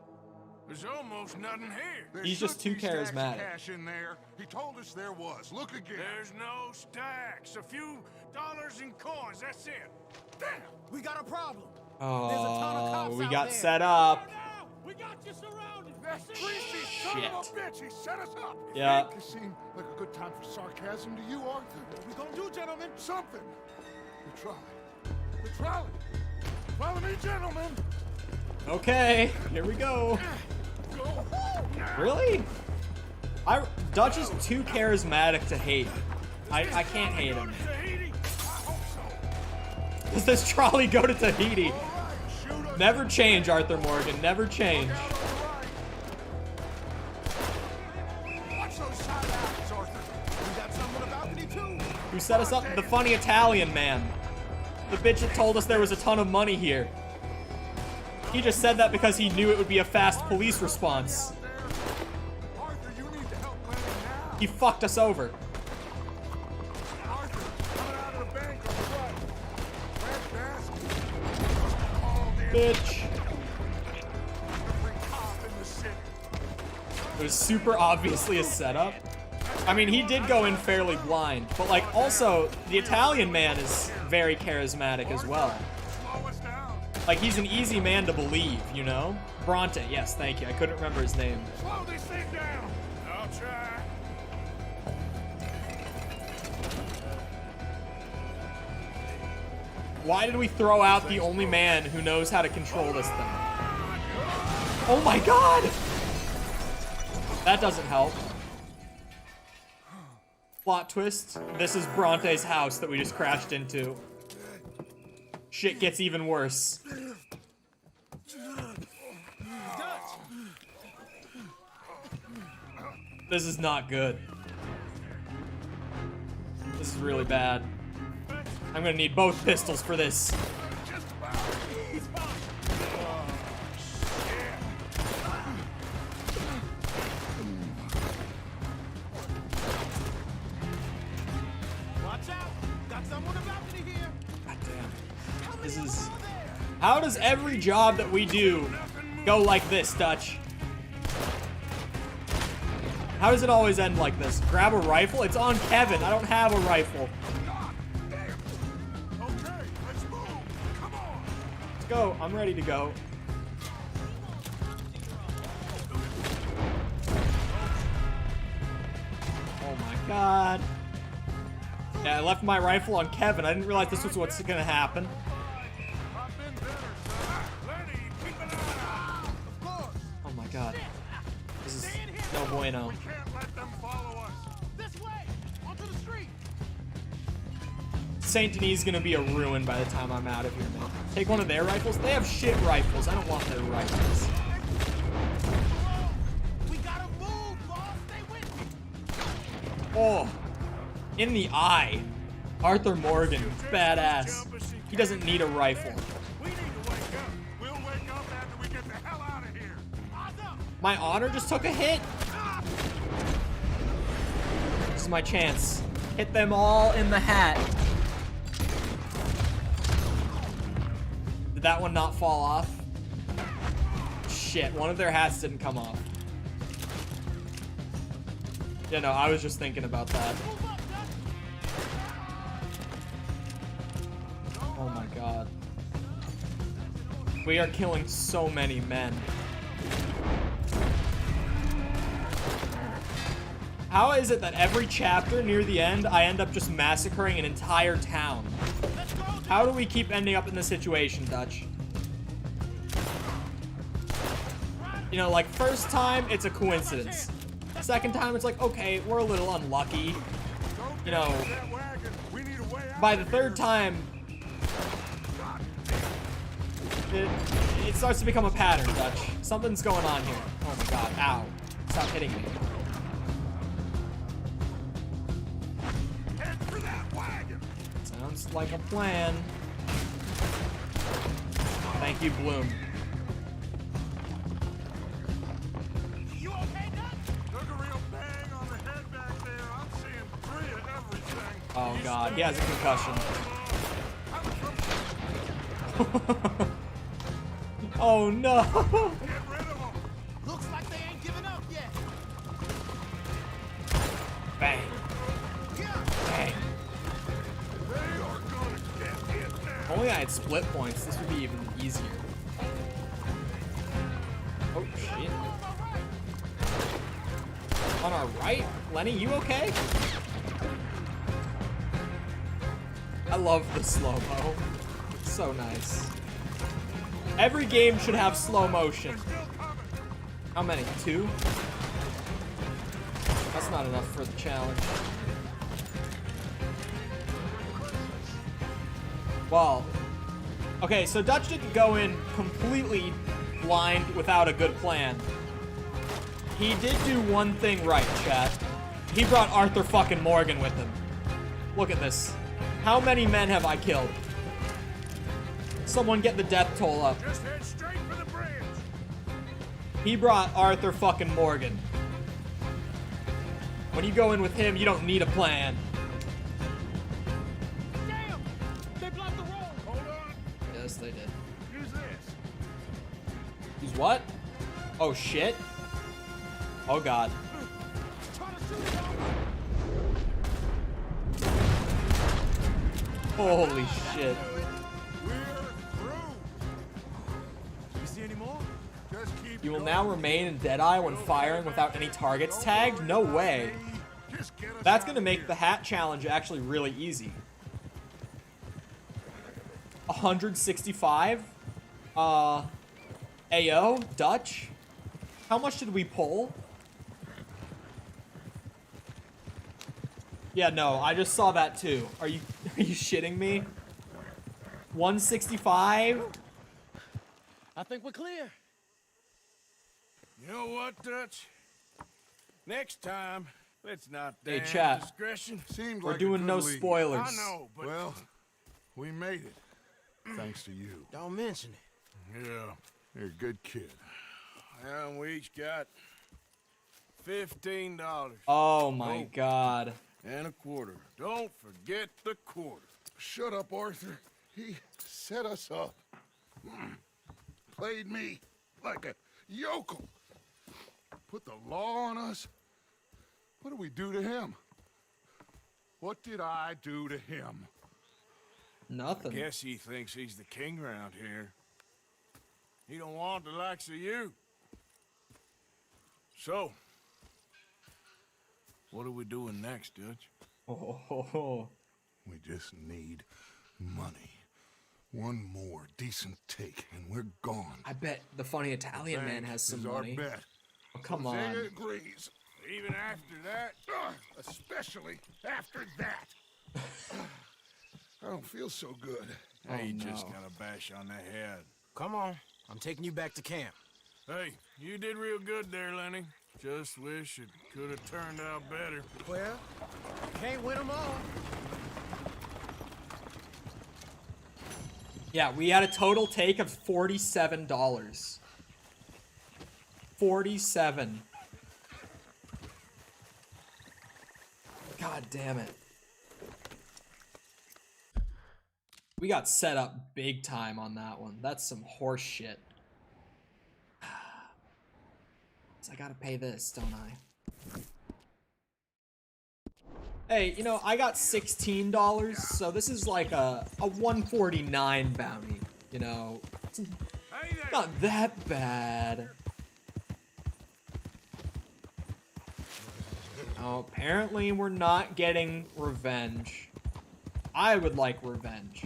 There's almost nothing here. He's just too charismatic. Cash in there. He told us there was. Look again. There's no stacks. A few dollars in coins. That's it. Damn. We got a problem. There's a ton of Oh, cops we out got there. set up. We got you surrounded. That greasy son of a bitch. He set us up. Yeah. It seemed like a good time for sarcasm to you, Arthur. What we gonna do, gentlemen? Something. The trolley. The trolley. Follow me, gentlemen. Okay, here we go. Go Really? Dutch is too charismatic to hate. I can't hate him. Does this trolley go to Tahiti? Never change, Arthur Morgan. Never change. Who set us up? The funny Italian man. The bitch that told us there was a ton of money here. He just said that because he knew it would be a fast police response. He fucked us over. Bitch. It was super obviously a setup. I mean, he did go in fairly blind, but like also the Italian man is very charismatic as well. Like he's an easy man to believe, you know? Bronte, yes, thank you. I couldn't remember his name. Slow this thing down. I'll try. Why did we throw out the only man who knows how to control this thing? Oh my god! That doesn't help. Plot twist. This is Bronte's house that we just crashed into. Shit gets even worse. This is not good. This is really bad. I'm gonna need both pistols for this. Watch out! Got someone about me here. God damn. This is... How does every job that we do go like this, Dutch? How does it always end like this? Grab a rifle? It's on Kevin. I don't have a rifle. Let's go. I'm ready to go. Oh my god. Yeah, I left my rifle on Kevin. I didn't realize this was what's gonna happen. Oh my god. This is no bueno. Saint Denis is gonna be a ruin by the time I'm out of here, man. Take one of their rifles. They have shit rifles. I don't want their rifles. Oh, in the eye. Arthur Morgan, badass. He doesn't need a rifle. My honor just took a hit. This is my chance. Hit them all in the hat. Did that one not fall off? Shit, one of their hats didn't come off. Yeah, no, I was just thinking about that. Oh my god. We are killing so many men. How is it that every chapter near the end, I end up just massacring an entire town? How do we keep ending up in this situation, Dutch? You know, like, first time, it's a coincidence. Second time, it's like, okay, we're a little unlucky. You know, by the third time, it starts to become a pattern, Dutch. Something's going on here. Oh my god, ow. Stop hitting me. Sounds like a plan. Thank you, Bloom. You okay, Doc? Took a real bang on the head back there. I'm seeing 3 of everything. Oh god, he has a concussion. Oh no! Get rid of them. Looks like they ain't giving up yet. Bang. Bang. They are gonna get hit now. If only I had split points, this would be even easier. Oh shit. On our right? Lenny, you okay? I love the slow-mo. It's so nice. Every game should have slow motion. How many? 2? That's not enough for the challenge. Well, okay, so Dutch didn't go in completely blind without a good plan. He did do one thing right, chat. He brought Arthur fucking Morgan with him. Look at this. How many men have I killed? Someone get the death toll up. Just head straight for the bridge. He brought Arthur fucking Morgan. When you go in with him, you don't need a plan. Damn! They blocked the road. Hold on. Yes, they did. Use this. Use what? Oh, shit. Oh, God. Try to shoot it out. Holy shit. We're through. You see any more? Just keep You will going. now remain in Deadeye when firing without any targets tagged? No way. Just get us That's out gonna of make here. the hat challenge actually really easy. 165? AO? Dutch? How much did we pull? Yeah, no, I just saw that too. Are you shitting me? 165? I think we're clear. You know what, Dutch? Next time, let's not Hey, damn chat. discretion. Seemed We're like a doing good no lead. spoilers. I know, but Well, we made it. Thanks to you. Don't mention it. yeah. You're a good kid. And we each got $15 Oh my Oh. god. and a quarter. Don't forget the quarter. Shut up, Arthur. He set us up. Played me like a yokel. Put the law on us. What did we do to him? What did I do to him? Nothing. Guess he thinks he's the king around here. He don't want the likes of you. So, what are we doing next, Dutch? Oh, We just need money. One more decent take, and we're gone. I bet the funny Italian man Bank has some is money. Our bet. Oh, come Hosea on. agrees. Even after that? Especially after that. I don't feel so good. Oh, Hey, you just no. got a bash on the head. Come on. I'm taking you back to camp. Hey, you did real good there, Lenny. Just wish it could have turned out better. Well, can't win them all. Yeah, we had a total take of $47. 47. God damn it. We got set up big time on that one. That's some horse shit. So I gotta pay this, don't I? Hey, you know, I got $16, so this is like a 149 bounty, you know. It's Hey there! not that bad. Oh, apparently we're not getting revenge. I would like revenge.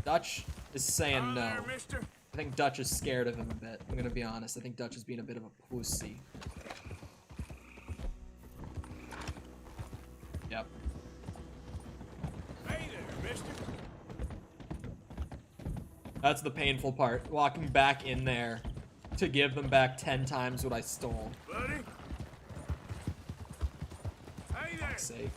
Dutch is saying Hi no. there, mister. I think Dutch is scared of him a bit. I'm gonna be honest. I think Dutch is being a bit of a pussy. Yep. Hey there, mister. That's the painful part. Walking back in there to give them back 10 times what I stole. Buddy? Hey there! Fuck's sake.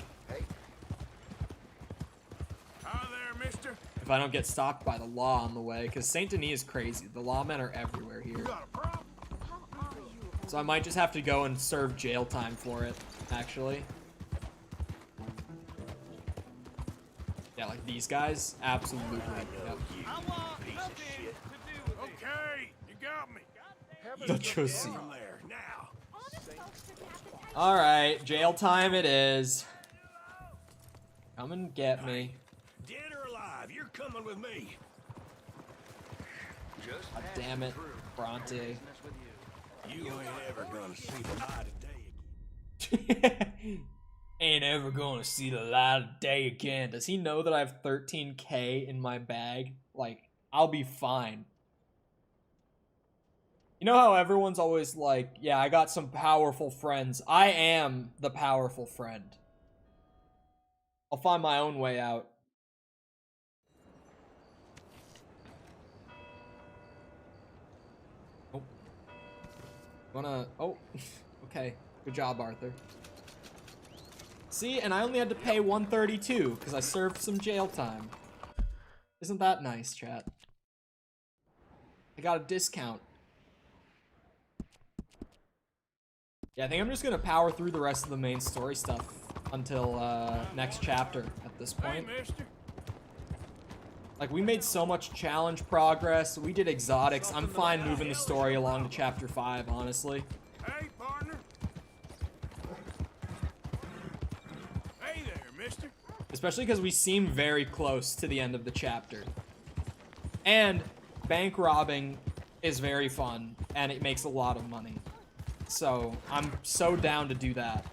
Hi there, mister. If I don't get stopped by the law on the way, because Saint Denis is crazy. The lawmen are everywhere here. Got a problem? So I might just have to go and serve jail time for it, actually. Yeah, like these guys? Absolutely. Yep. I want nothing to do with it. Okay, you got me. The Chussy. From there, now. Alright, jail time it is. Come and get me. Dead or alive, you're coming with me. Just God damn it, Bronte. you ain't ever gonna see the light of day. Ain't ever gonna see the light of day again. Does he know that I have 13K in my bag? Like, I'll be fine. You You know how everyone's always like, yeah, I got some powerful friends. I am the powerful friend. I'll find my own way out. Oh. Oh. Okay. Good job, Arthur. See, and I only had to pay $132 because I served some jail time. Isn't that nice, chat? I got a discount. Yeah, I think I'm just gonna power through the rest of the main story stuff until next chapter at this point. Hey, mister. Like, we made so much challenge progress. We did exotics. I'm fine moving the story along to chapter 5, honestly. Hey, partner. Hey there, mister. Especially because we seem very close to the end of the chapter. And bank robbing is very fun, and it makes a lot of money. So, I'm so down to do that.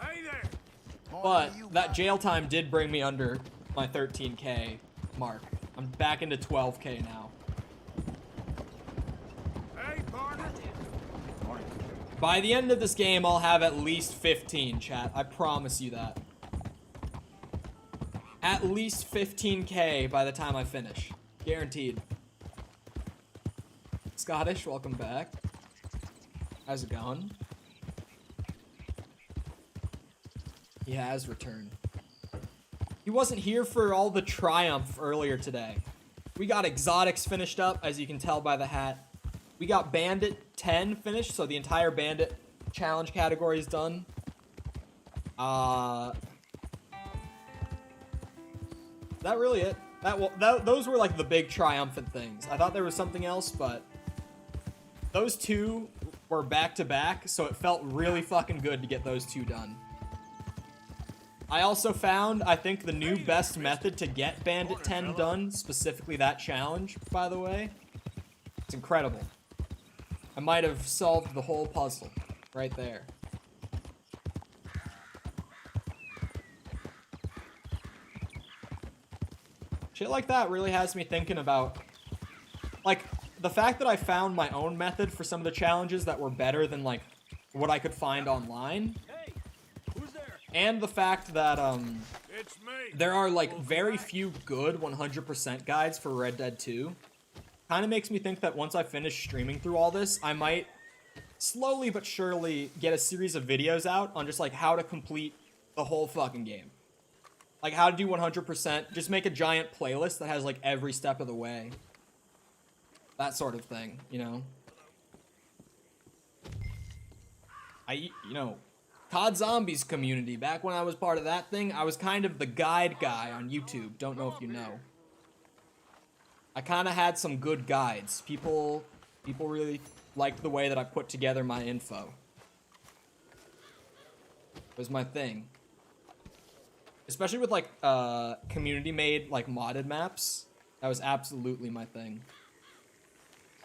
Hey there. But that jail time did bring me under my 13K mark. I'm back into 12K now. Hey, partner. By the end of this game, I'll have at least 15, chat. I promise you that. At least 15K by the time I finish. Guaranteed. Scottish, welcome back. How's it going? He has returned. He wasn't here for all the triumph earlier today. We got exotics finished up, as you can tell by the hat. We got Bandit 10 finished, so the entire Bandit challenge category is done. Is that really it? Those were like the big triumphant things. I thought there was something else, but those two were back to back, so it felt really fucking good to get those two done. I also found, I think, the new best method to get Bandit 10 done, specifically that challenge, by the way. It's incredible. I might have solved the whole puzzle right there. Shit like that really has me thinking about, like, the fact that I found my own method for some of the challenges that were better than, like, what I could find online. Hey, who's there? And the fact that, It's me. there are, like, very few good 100% guides for Red Dead 2. Kind of makes me think that once I finish streaming through all this, I might slowly but surely get a series of videos out on just, like, how to complete the whole fucking game. Like, how to do 100%. Just make a giant playlist that has, like, every step of the way. That sort of thing, you know? You know, COD Zombies community, back when I was part of that thing, I was kind of the guide guy on YouTube. Don't know if you know. I kind of had some good guides. People really liked the way that I put together my info. It was my thing. Especially with, like, community-made, like, modded maps. That was absolutely my thing.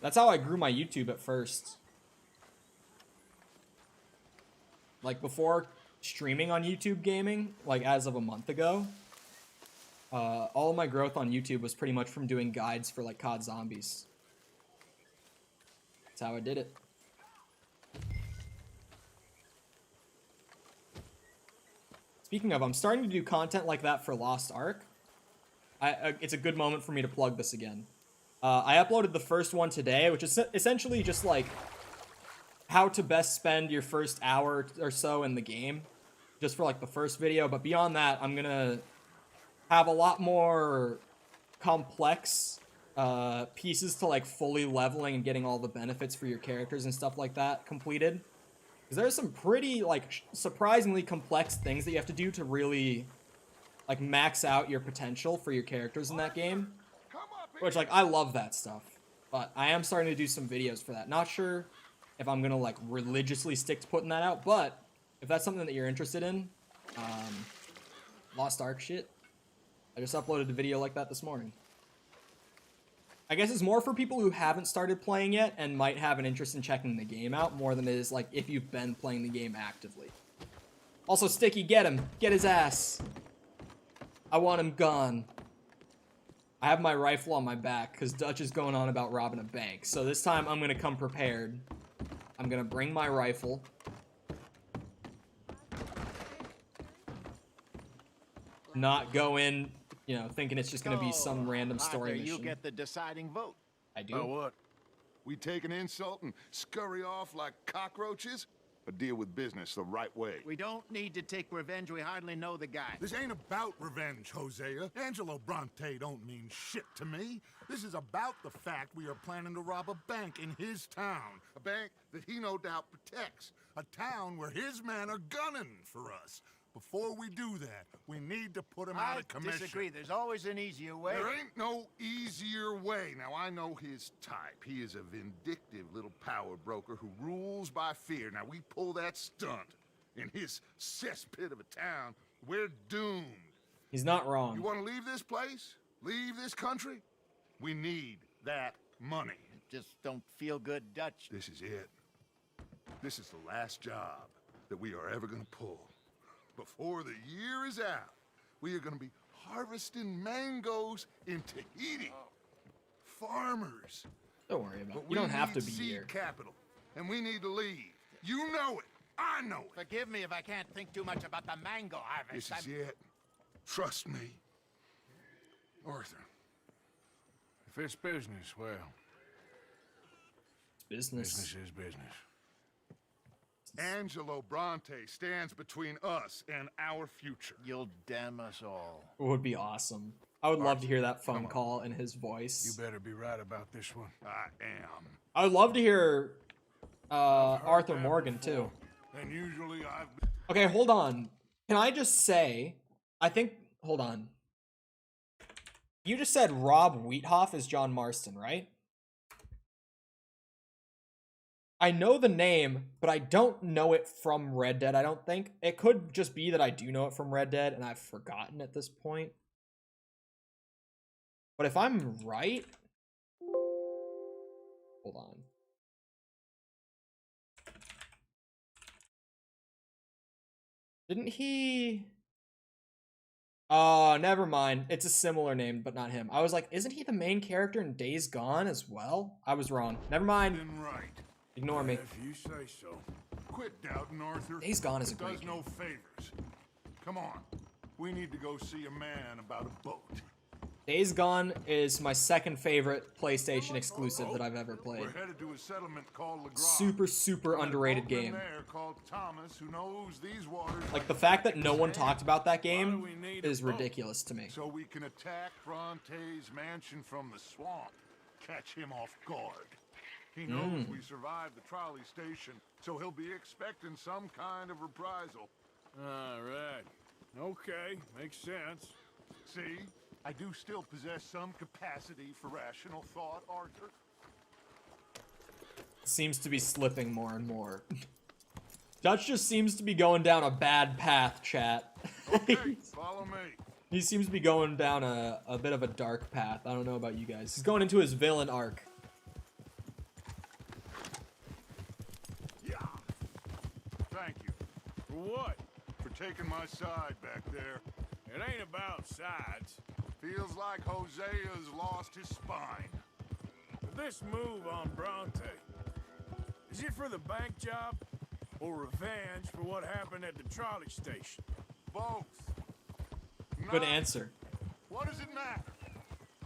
That's how I grew my YouTube at first. Like, before streaming on YouTube gaming, like, as of a month ago, all of my growth on YouTube was pretty much from doing guides for, like, COD Zombies. That's how I did it. Speaking of, I'm starting to do content like that for Lost Ark. It's a good moment for me to plug this again. I uploaded the first one today, which is essentially just like how to best spend your first hour or so in the game, just for like the first video. But beyond that, I'm gonna have a lot more complex pieces to like fully leveling and getting all the benefits for your characters and stuff like that completed. Because there's some pretty like surprisingly complex things that you have to do to really like max out your potential for your characters in that game. Which, like, I love that stuff. But I am starting to do some videos for that. Not sure if I'm gonna, like, religiously stick to putting that out, but if that's something that you're interested in, Lost Ark shit, I just uploaded a video like that this morning. I guess it's more for people who haven't started playing yet and might have an interest in checking the game out more than it is, like, if you've been playing the game actively. Also, Sticky, get him. Get his ass. I want him gone. I have my rifle on my back because Dutch is going on about robbing a bank. So this time I'm gonna come prepared. I'm gonna bring my rifle. Not go in, you know, thinking it's just gonna be some random story mission. You get the deciding vote. I do. Oh, what? We take an insult and scurry off like cockroaches? Or deal with business the right way? We don't need to take revenge. We hardly know the guy. This ain't about revenge, Hosea. Angelo Bronte don't mean shit to me. This is about the fact we are planning to rob a bank in his town. A bank that he no doubt protects. A town where his men are gunning for us. Before we do that, we need to put him out of commission. I disagree. There's always an easier way. There ain't no easier way. Now, I know his type. He is a vindictive little power broker who rules by fear. Now, we pull that stunt in his cesspit of a town, we're doomed. He's not wrong. You want to leave this place? Leave this country? We need that money. Just don't feel good, Dutch. This is it. This is the last job that we are ever going to pull. Before the year is out, we are going to be harvesting mangoes in Tahiti. Farmers. Don't worry about it. But You don't have to we be need seed here. capital, and we need to leave. You know it. I know it. Forgive me if I can't think too much about the mango harvest. This is it. Trust me. Arthur. If it's business, well, Business. business is business. Angelo Bronte stands between us and our future. You'll damn us all. It would be awesome. I would love to hear that phone come on. call in his voice. You better be right about this one. I am. I would love to hear Arthur that Morgan before. too. And usually I've... Okay, hold on. Can I just say, hold on. You just said Rob Wheathoff is John Marston, right? I know the name, but I don't know it from Red Dead, I don't think. It could just be that I do know it from Red Dead and I've forgotten at this point. But if I'm right... Hold on. Didn't he... Oh, never mind. It's a similar name, but not him. I was like, isn't he the main character in Days Gone as well? I was wrong. Never mind. been right. Ignore me. If you say so. Quit doubting, Arthur. Days Gone is a It great does no favors. Come on. We need to go see a man about a boat. Days Gone is my second favorite PlayStation exclusive that I've ever played. We're headed to a settlement called LeGrand. Super underrated game. There called Thomas, who knows these waters Like, the fact that no one talked about that Why game do we need a is boat? ridiculous to me. So we can attack Bronte's mansion from the swamp. Catch him off guard. He knows we survived the trolley station, so he'll be expecting some kind of reprisal. All right. Okay, makes sense. See? I do still possess some capacity for rational thought, Arthur. Seems to be slipping more and more. Dutch just seems to be going down a bad path, chat. Okay, follow me. He seems to be going down a bit of a dark path. I don't know about you guys. He's going into his villain arc. Yeah. Thank you For what? for taking my side back there. It ain't about sides. Feels like Hosea's lost his spine. But this move on Bronte, is it for the bank job or revenge for what happened at the trolley station? Both. Good Not- answer. What does it matter?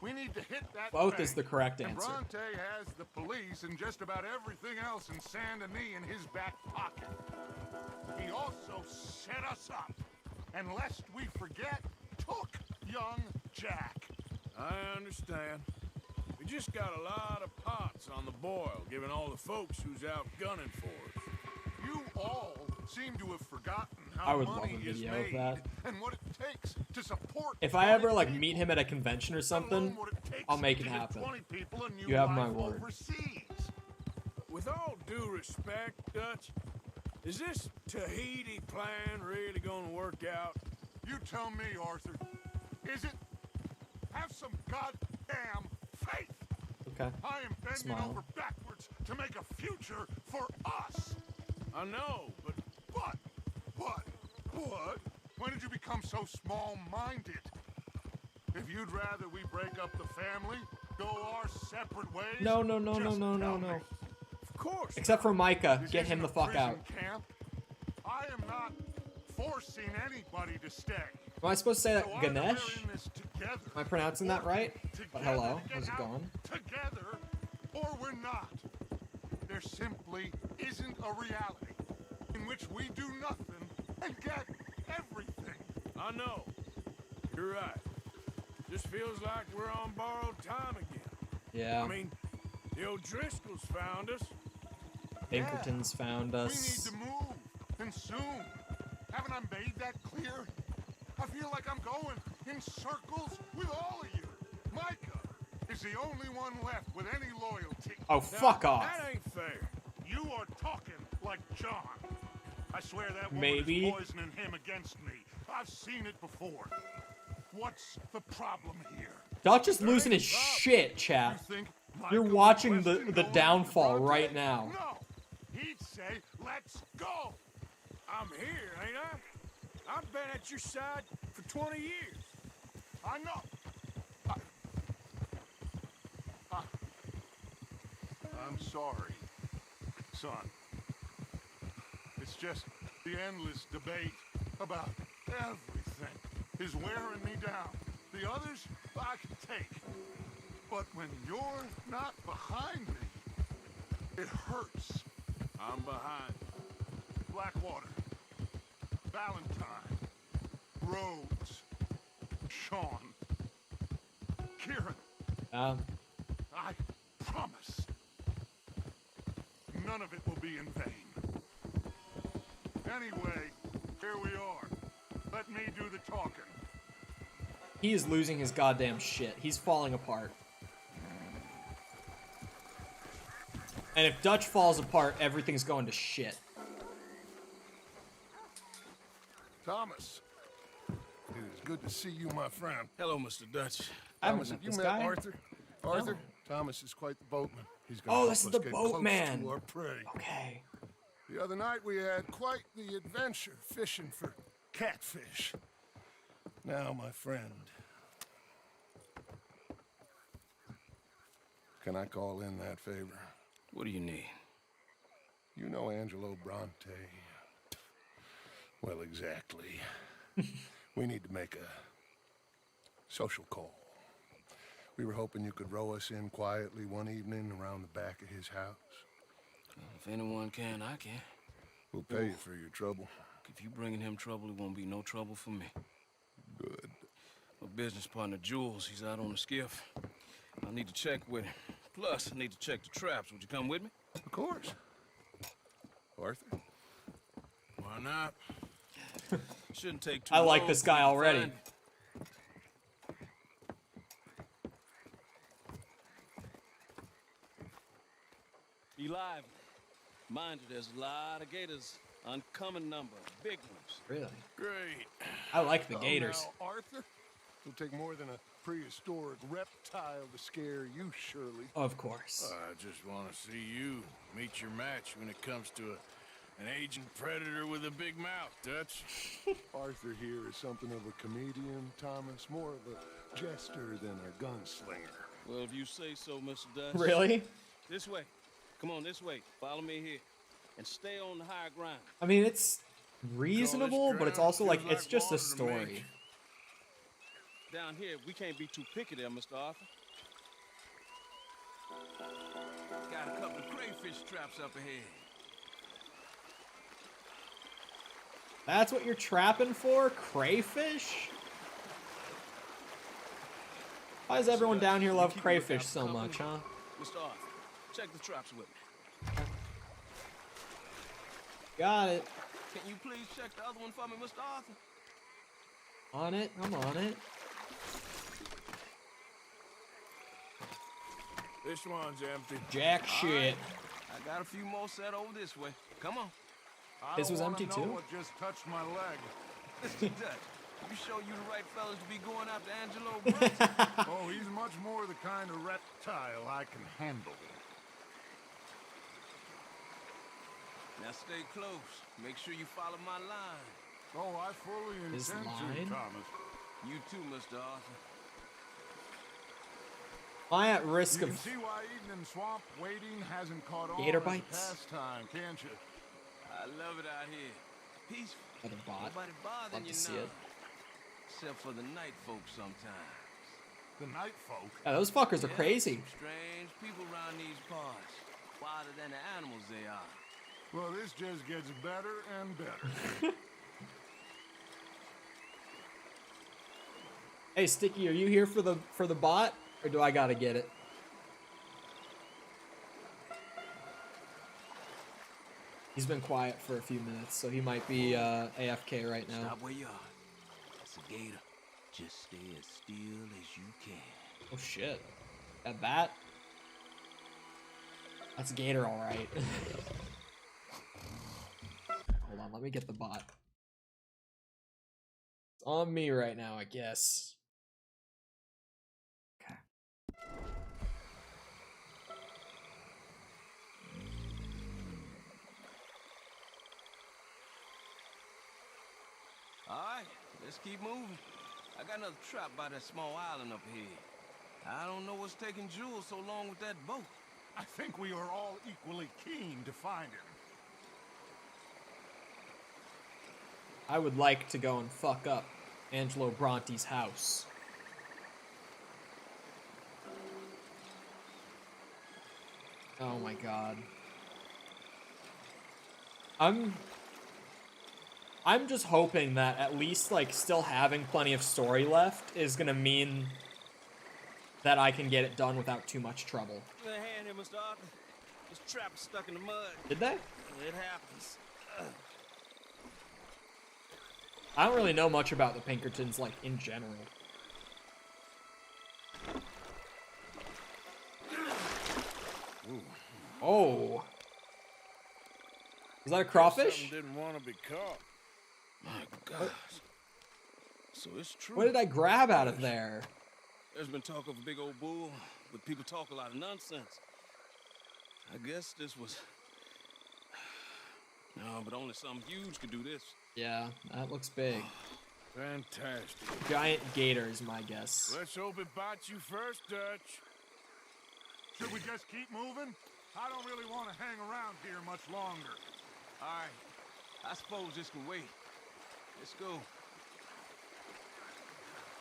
We need to hit that Both bank. is the correct And answer. Bronte has the police and just about everything else in Saint Denis in his back pocket. He also set us up. And lest we forget, took young Jack. I understand. We just got a lot of pots on the boil, given all the folks who's out gunning for us. You all seem to have forgotten I how would love money a is video of made that. and what it takes to support. If I ever 20 like people, meet him at a convention or let something, alone what it takes I'll make it to get happen. 20 people a new You have my life word. Overseas. With all due respect, Dutch, is this Tahiti plan really gonna work out? You tell me, Arthur. Is it? Have some goddamn faith. Okay. I am bending Smile. over backwards to make a future for us. I know, but What? When did you become so small-minded? If you'd rather we break up the family, go our separate ways. No, no, no, no, just no, no, tell no. me. Of course. Except for Micah. This Get him isn't the a fuck prison out. Camp. I am not forcing anybody to stay. Am I supposed to say that So either we're Ganesh? in this together, Am I pronouncing that right? But together hello, to get how's it out going? Together, or we're not. There simply isn't a reality in which we do nothing and get everything. I know. You're right. Just feels like we're on borrowed time again. Yeah. I mean, the O'Driscolls found us. Pinkertons found We need us. to move, and soon. Haven't I made that clear? I feel like I'm going in circles with all of you. Micah is the only one left with any loyalty. Oh, fuck off. That ain't fair. You are talking like John. I swear that woman Maybe. is poisoning him against me. I've seen it before. What's the problem here? Dutch is losing his shit, You chat. think You're Micah watching was the Weston going downfall to right Bronte? now. No. He'd say, let's go. I'm here, ain't I? I've been at your side for 20 years. I know. I'm sorry, son. It's just the endless debate about everything is wearing me down. The others I can take. But when you're not behind me, it hurts. I'm behind. Blackwater, Valentine, Rhodes, Sean, Kieran. I promise. None of it will be in vain. Anyway, here we are. Let me do the talking. He is losing his goddamn shit. He's falling apart. And if Dutch falls apart, everything's going to shit. Thomas, it is good to see you, my friend. Hello, Mr. Dutch. I haven't Thomas, met have you this met guy. Arthur? Arthur? No. Thomas is quite the boatman. He's gonna Oh, help this is us the get close boatman. to our prey. Okay. The other night we had quite the adventure fishing for catfish. Now, my friend, can I call in that favor? What do you need? You know Angelo Bronte. Well, exactly. We need to make a social call. We were hoping you could row us in quietly one evening around the back of his house. If anyone can, I can. We'll pay you for your trouble. If you bringing him trouble, it won't be no trouble for me. Good. My business partner, Jules, he's out on the skiff. I need to check with him. Plus, I need to check the traps. Would you come with me? Of course. Arthur? Why not? Shouldn't take too I long. like this guy to already. find- Be lively. Mind you, there's a lot of gators. Uncommon number. Big ones. Really? Great. I like the gators. Now, Arthur, it'll take more than a prehistoric reptile to scare you, surely. Of course. I just want to see you meet your match when it comes to an aging predator with a big mouth, Dutch. Arthur here is something of a comedian, Thomas, more of a jester than a gunslinger. Well, if you say so, Mr. Dutch. Really? This way. Come on, this way. Follow me here. And stay on the higher ground. I mean, it's reasonable, but it's also like, it's just a water to me. story. Down here, we can't be too picky there, Mr. Arthur. Got a couple of crayfish traps up ahead. That's what you're trapping for? Crayfish? Why does everyone down here love crayfish so much, huh? Mr. Arthur, check the traps with me. Got it. Can you please check the other one for me, Mr. Arthur? On it. I'm on it. This one's empty. Jack shit. I got a few more set over this way. Come on. This was empty I don't too? know what just touched my leg. Mr. Dutch, you show you the right fellas to be going after Angelo Bronte. Oh, he's much more the kind of reptile I can handle. Now stay close. Make sure you follow my line. Oh, I fully His intend line? to, Thomas. You too, Mr. Arthur. Am I at risk You of can see why eating in swamp waiting hasn't caught on gator as a bites? pastime, can't you? I love it out here. Peaceful. Another bot? Nobody bothering Love you to see now. it. Except for the night folk sometimes. The night folk. Yeah, those fuckers are Yeah, crazy. some strange people around these parts. Wilder than the animals they are. Well, this just gets better and better. Hey, Sticky, are you here for the bot, or do I gotta get it? He's been quiet for a few minutes, so he might be AFK right now. Stop where you are. That's a gator. Just stay as still as you can. Oh shit. At that? That's a gator, alright. Hold on, let me get the bot. It's on me right now, I guess. Okay. Alright, let's keep moving. I got another trap by that small island up here. I don't know what's taking Jules so long with that boat. I think we are all equally keen to find him. I would like to go and fuck up Angelo Bronte's house. Oh my god. I'm just hoping that at least, like, still having plenty of story left is gonna mean that I can get it done without too much trouble. Give me a hand here, Mr. Arthur. This trap is stuck in the mud. Did they? It happens. I don't really know much about the Pinkertons, like, in general. Oh. Is that a crawfish? Didn't want to be caught. My gosh. So it's true. What did I grab out of there? There's been talk of a big old bull, but people talk a lot of nonsense. I guess this was... No, but only something huge could do this. Yeah, that looks big. Fantastic. Giant gator is my guess. Let's hope it bites you first, Dutch. Should we just keep moving? I don't really want to hang around here much longer. All right. I suppose this can wait. Let's go.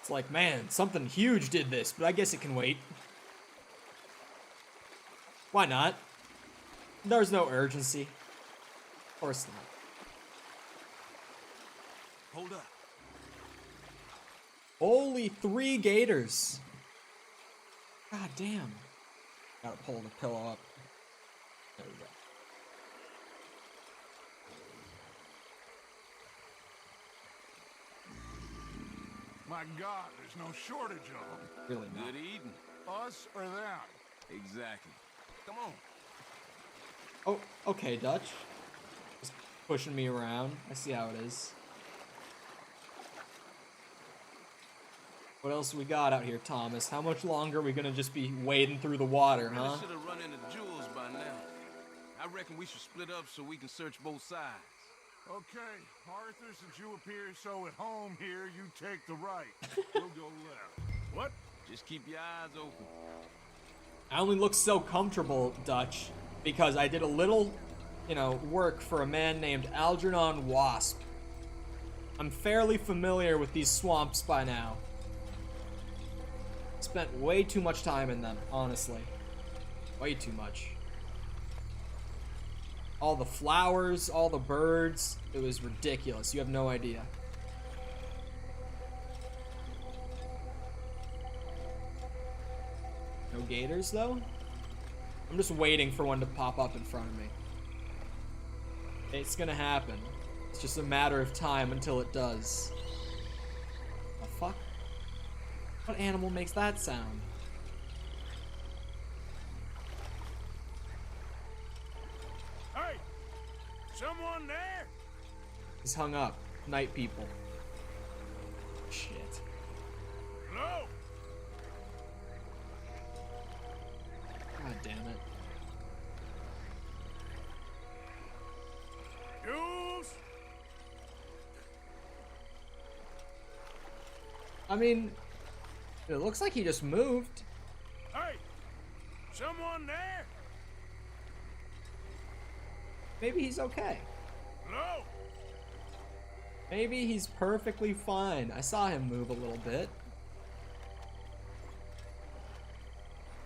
It's like, man, something huge did this, but I guess it can wait. Why not? There's no urgency. Of course not. Hold up. Only 3 gators. God damn. Gotta pull the pillow up. There we go. My God, there's no shortage of them. Really not. Good eating. Us or them? Exactly. Come on. Oh, okay, Dutch. Just pushing me around. I see how it is. What else we got out here, Thomas? How much longer are we gonna just be wading through the water, Really huh? should have run into Jules by now. I reckon we should split up so we can search both sides. Okay, Arthur, since you appear so at home here, you take the right. We'll go left. What? Just keep your eyes open. I only look so comfortable, Dutch, because I did a little, you know, work for a man named Algernon Wasp. I'm fairly familiar with these swamps by now. Spent way too much time in them, honestly. Way too much. All the flowers, all the birds, it was ridiculous. You have no idea. No gators, though? I'm just waiting for one to pop up in front of me. It's gonna happen. It's just a matter of time until it does. The fuck? What animal makes that sound? Hey! Someone there? He's hung up. Night people. Shit. Hello? God damn it. Jules? I mean, it looks like he just moved. Hey! Someone there? Maybe he's okay. Hello? Maybe he's perfectly fine. I saw him move a little bit.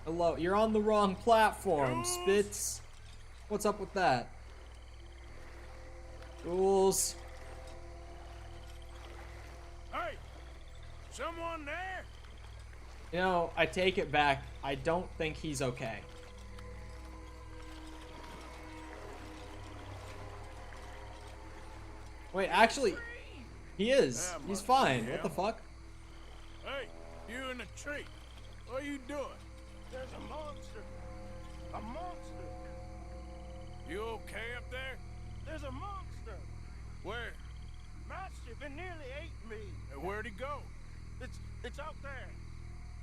Hello, you're on the wrong platform, Spitz. What's up with that? Jules. Hey! Someone there? You know, I take it back. I don't think he's okay. Wait, actually, he is. He's fine. What the fuck? Hey, you in the tree. What are you doing? There's a monster. A monster. You okay up there? There's a monster. Where? Mastiff, it nearly ate me. And where'd he go? It's out there.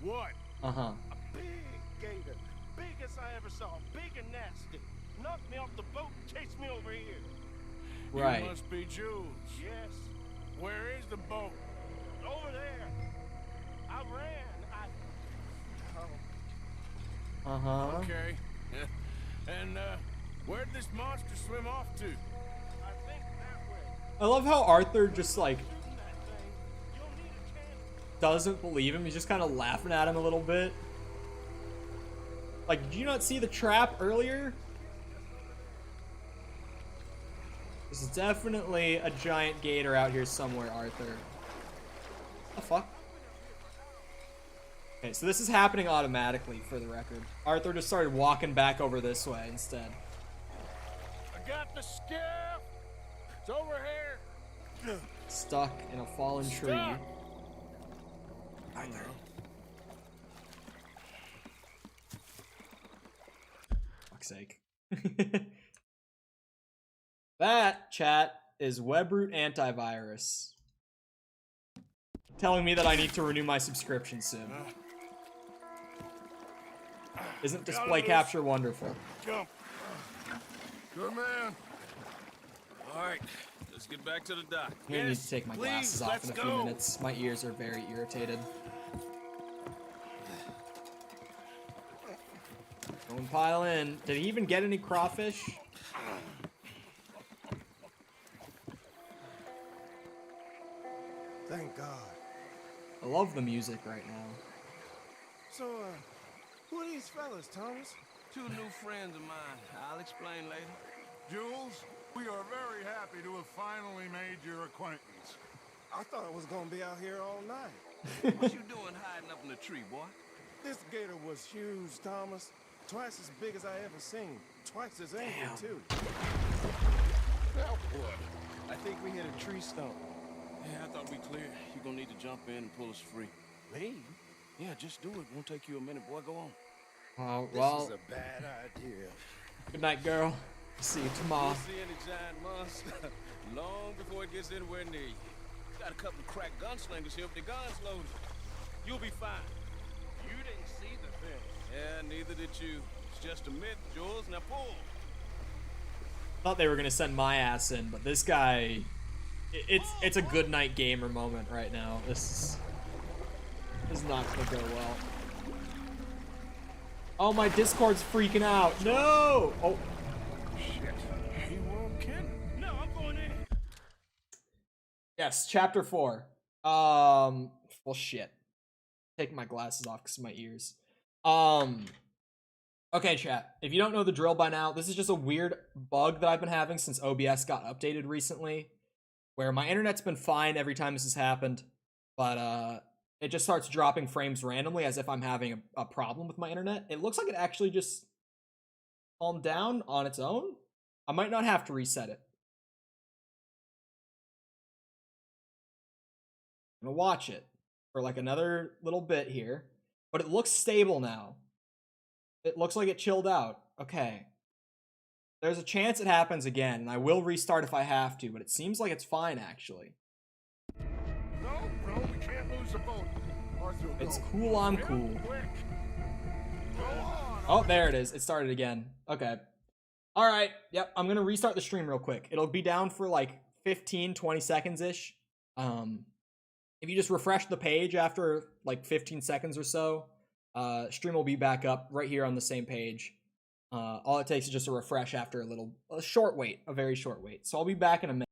What? Uh-huh. A big gator. Biggest I ever saw. Big and nasty. Knocked me off the boat and chased me over here. Right. You must be Jules. Yes. Where is the boat? Over there. I ran. Uh-huh. Okay. And, where'd this monster swim off to? I think that way. I love how Arthur just, like, Shooting that thing. You'll need a chance. doesn't believe him. He's just kind of laughing at him a little bit. Like, did you not see the trap earlier? There's definitely a giant gator out here somewhere, Arthur. What the fuck? Okay, so this is happening automatically, for the record. Arthur just started walking back over this way instead. I got the skiff. It's over here. Stuck in a fallen tree. Stuck. Arthur. Fuck's sake. That, chat, is WebRoot antivirus. Telling me that I need to renew my subscription soon. Isn't display capture wonderful? Jump. Good man. All right, let's get back to the dock. I'm gonna need to take my glasses off let's in a few go. minutes. My ears are very irritated. Go and pile in. Did he even get any crawfish? Thank God. I love the music right now. So, who are these fellas, Thomas? Two new friends of mine. I'll explain later. Jules, we are very happy to have finally made your acquaintance. I thought I was gonna be out here all night. What you doing hiding up in the tree, boy? This gator was huge, Thomas. Twice as big as I ever seen. Twice as angry, too. Now what? I think we hit a tree stump. Yeah, I thought we clear. You're gonna need to jump in and pull us free. Me? Yeah, just do it. Won't take you a minute, boy. Go on. Oh, This well, is a bad idea. good night, girl. See you tomorrow. You'll see any giant monster long before it gets anywhere near you. Got a couple of crack gunslingers here with their guns loaded. You'll be fine. You didn't see the thing. Yeah, neither did you. It's just a myth, Jules. Now pull. Thought they were gonna send my ass in, but this guy, it's a good night gamer moment right now. This is not gonna go well. Oh, my Discord's freaking out. No! Oh, Shit. He won't kidding. No, I'm going in. yes, chapter 4. Well, shit. Taking my glasses off because of my ears. Okay, chat. If you don't know the drill by now, this is just a weird bug that I've been having since OBS got updated recently, where my internet's been fine every time this has happened, but it just starts dropping frames randomly as if I'm having a problem with my internet. It looks like it actually just calmed down on its own. I might not have to reset it. I'm gonna watch it for like another little bit here, but it looks stable now. It looks like it chilled out. Okay. There's a chance it happens again, and I will restart if I have to, but it seems like it's fine, actually. No, we can't lose the boat. Arthur, go. It's cool, I'm cool. Quick. Go on. Oh, there it is. It started again. Okay. Alright, yep, I'm gonna restart the stream real quick. It'll be down for like 15, 20 seconds-ish. If you just refresh the page after like 15 seconds or so, Stream will be back up right here on the same page. All it takes is just a refresh after a short wait, a very short wait. So I'll be back in a minute.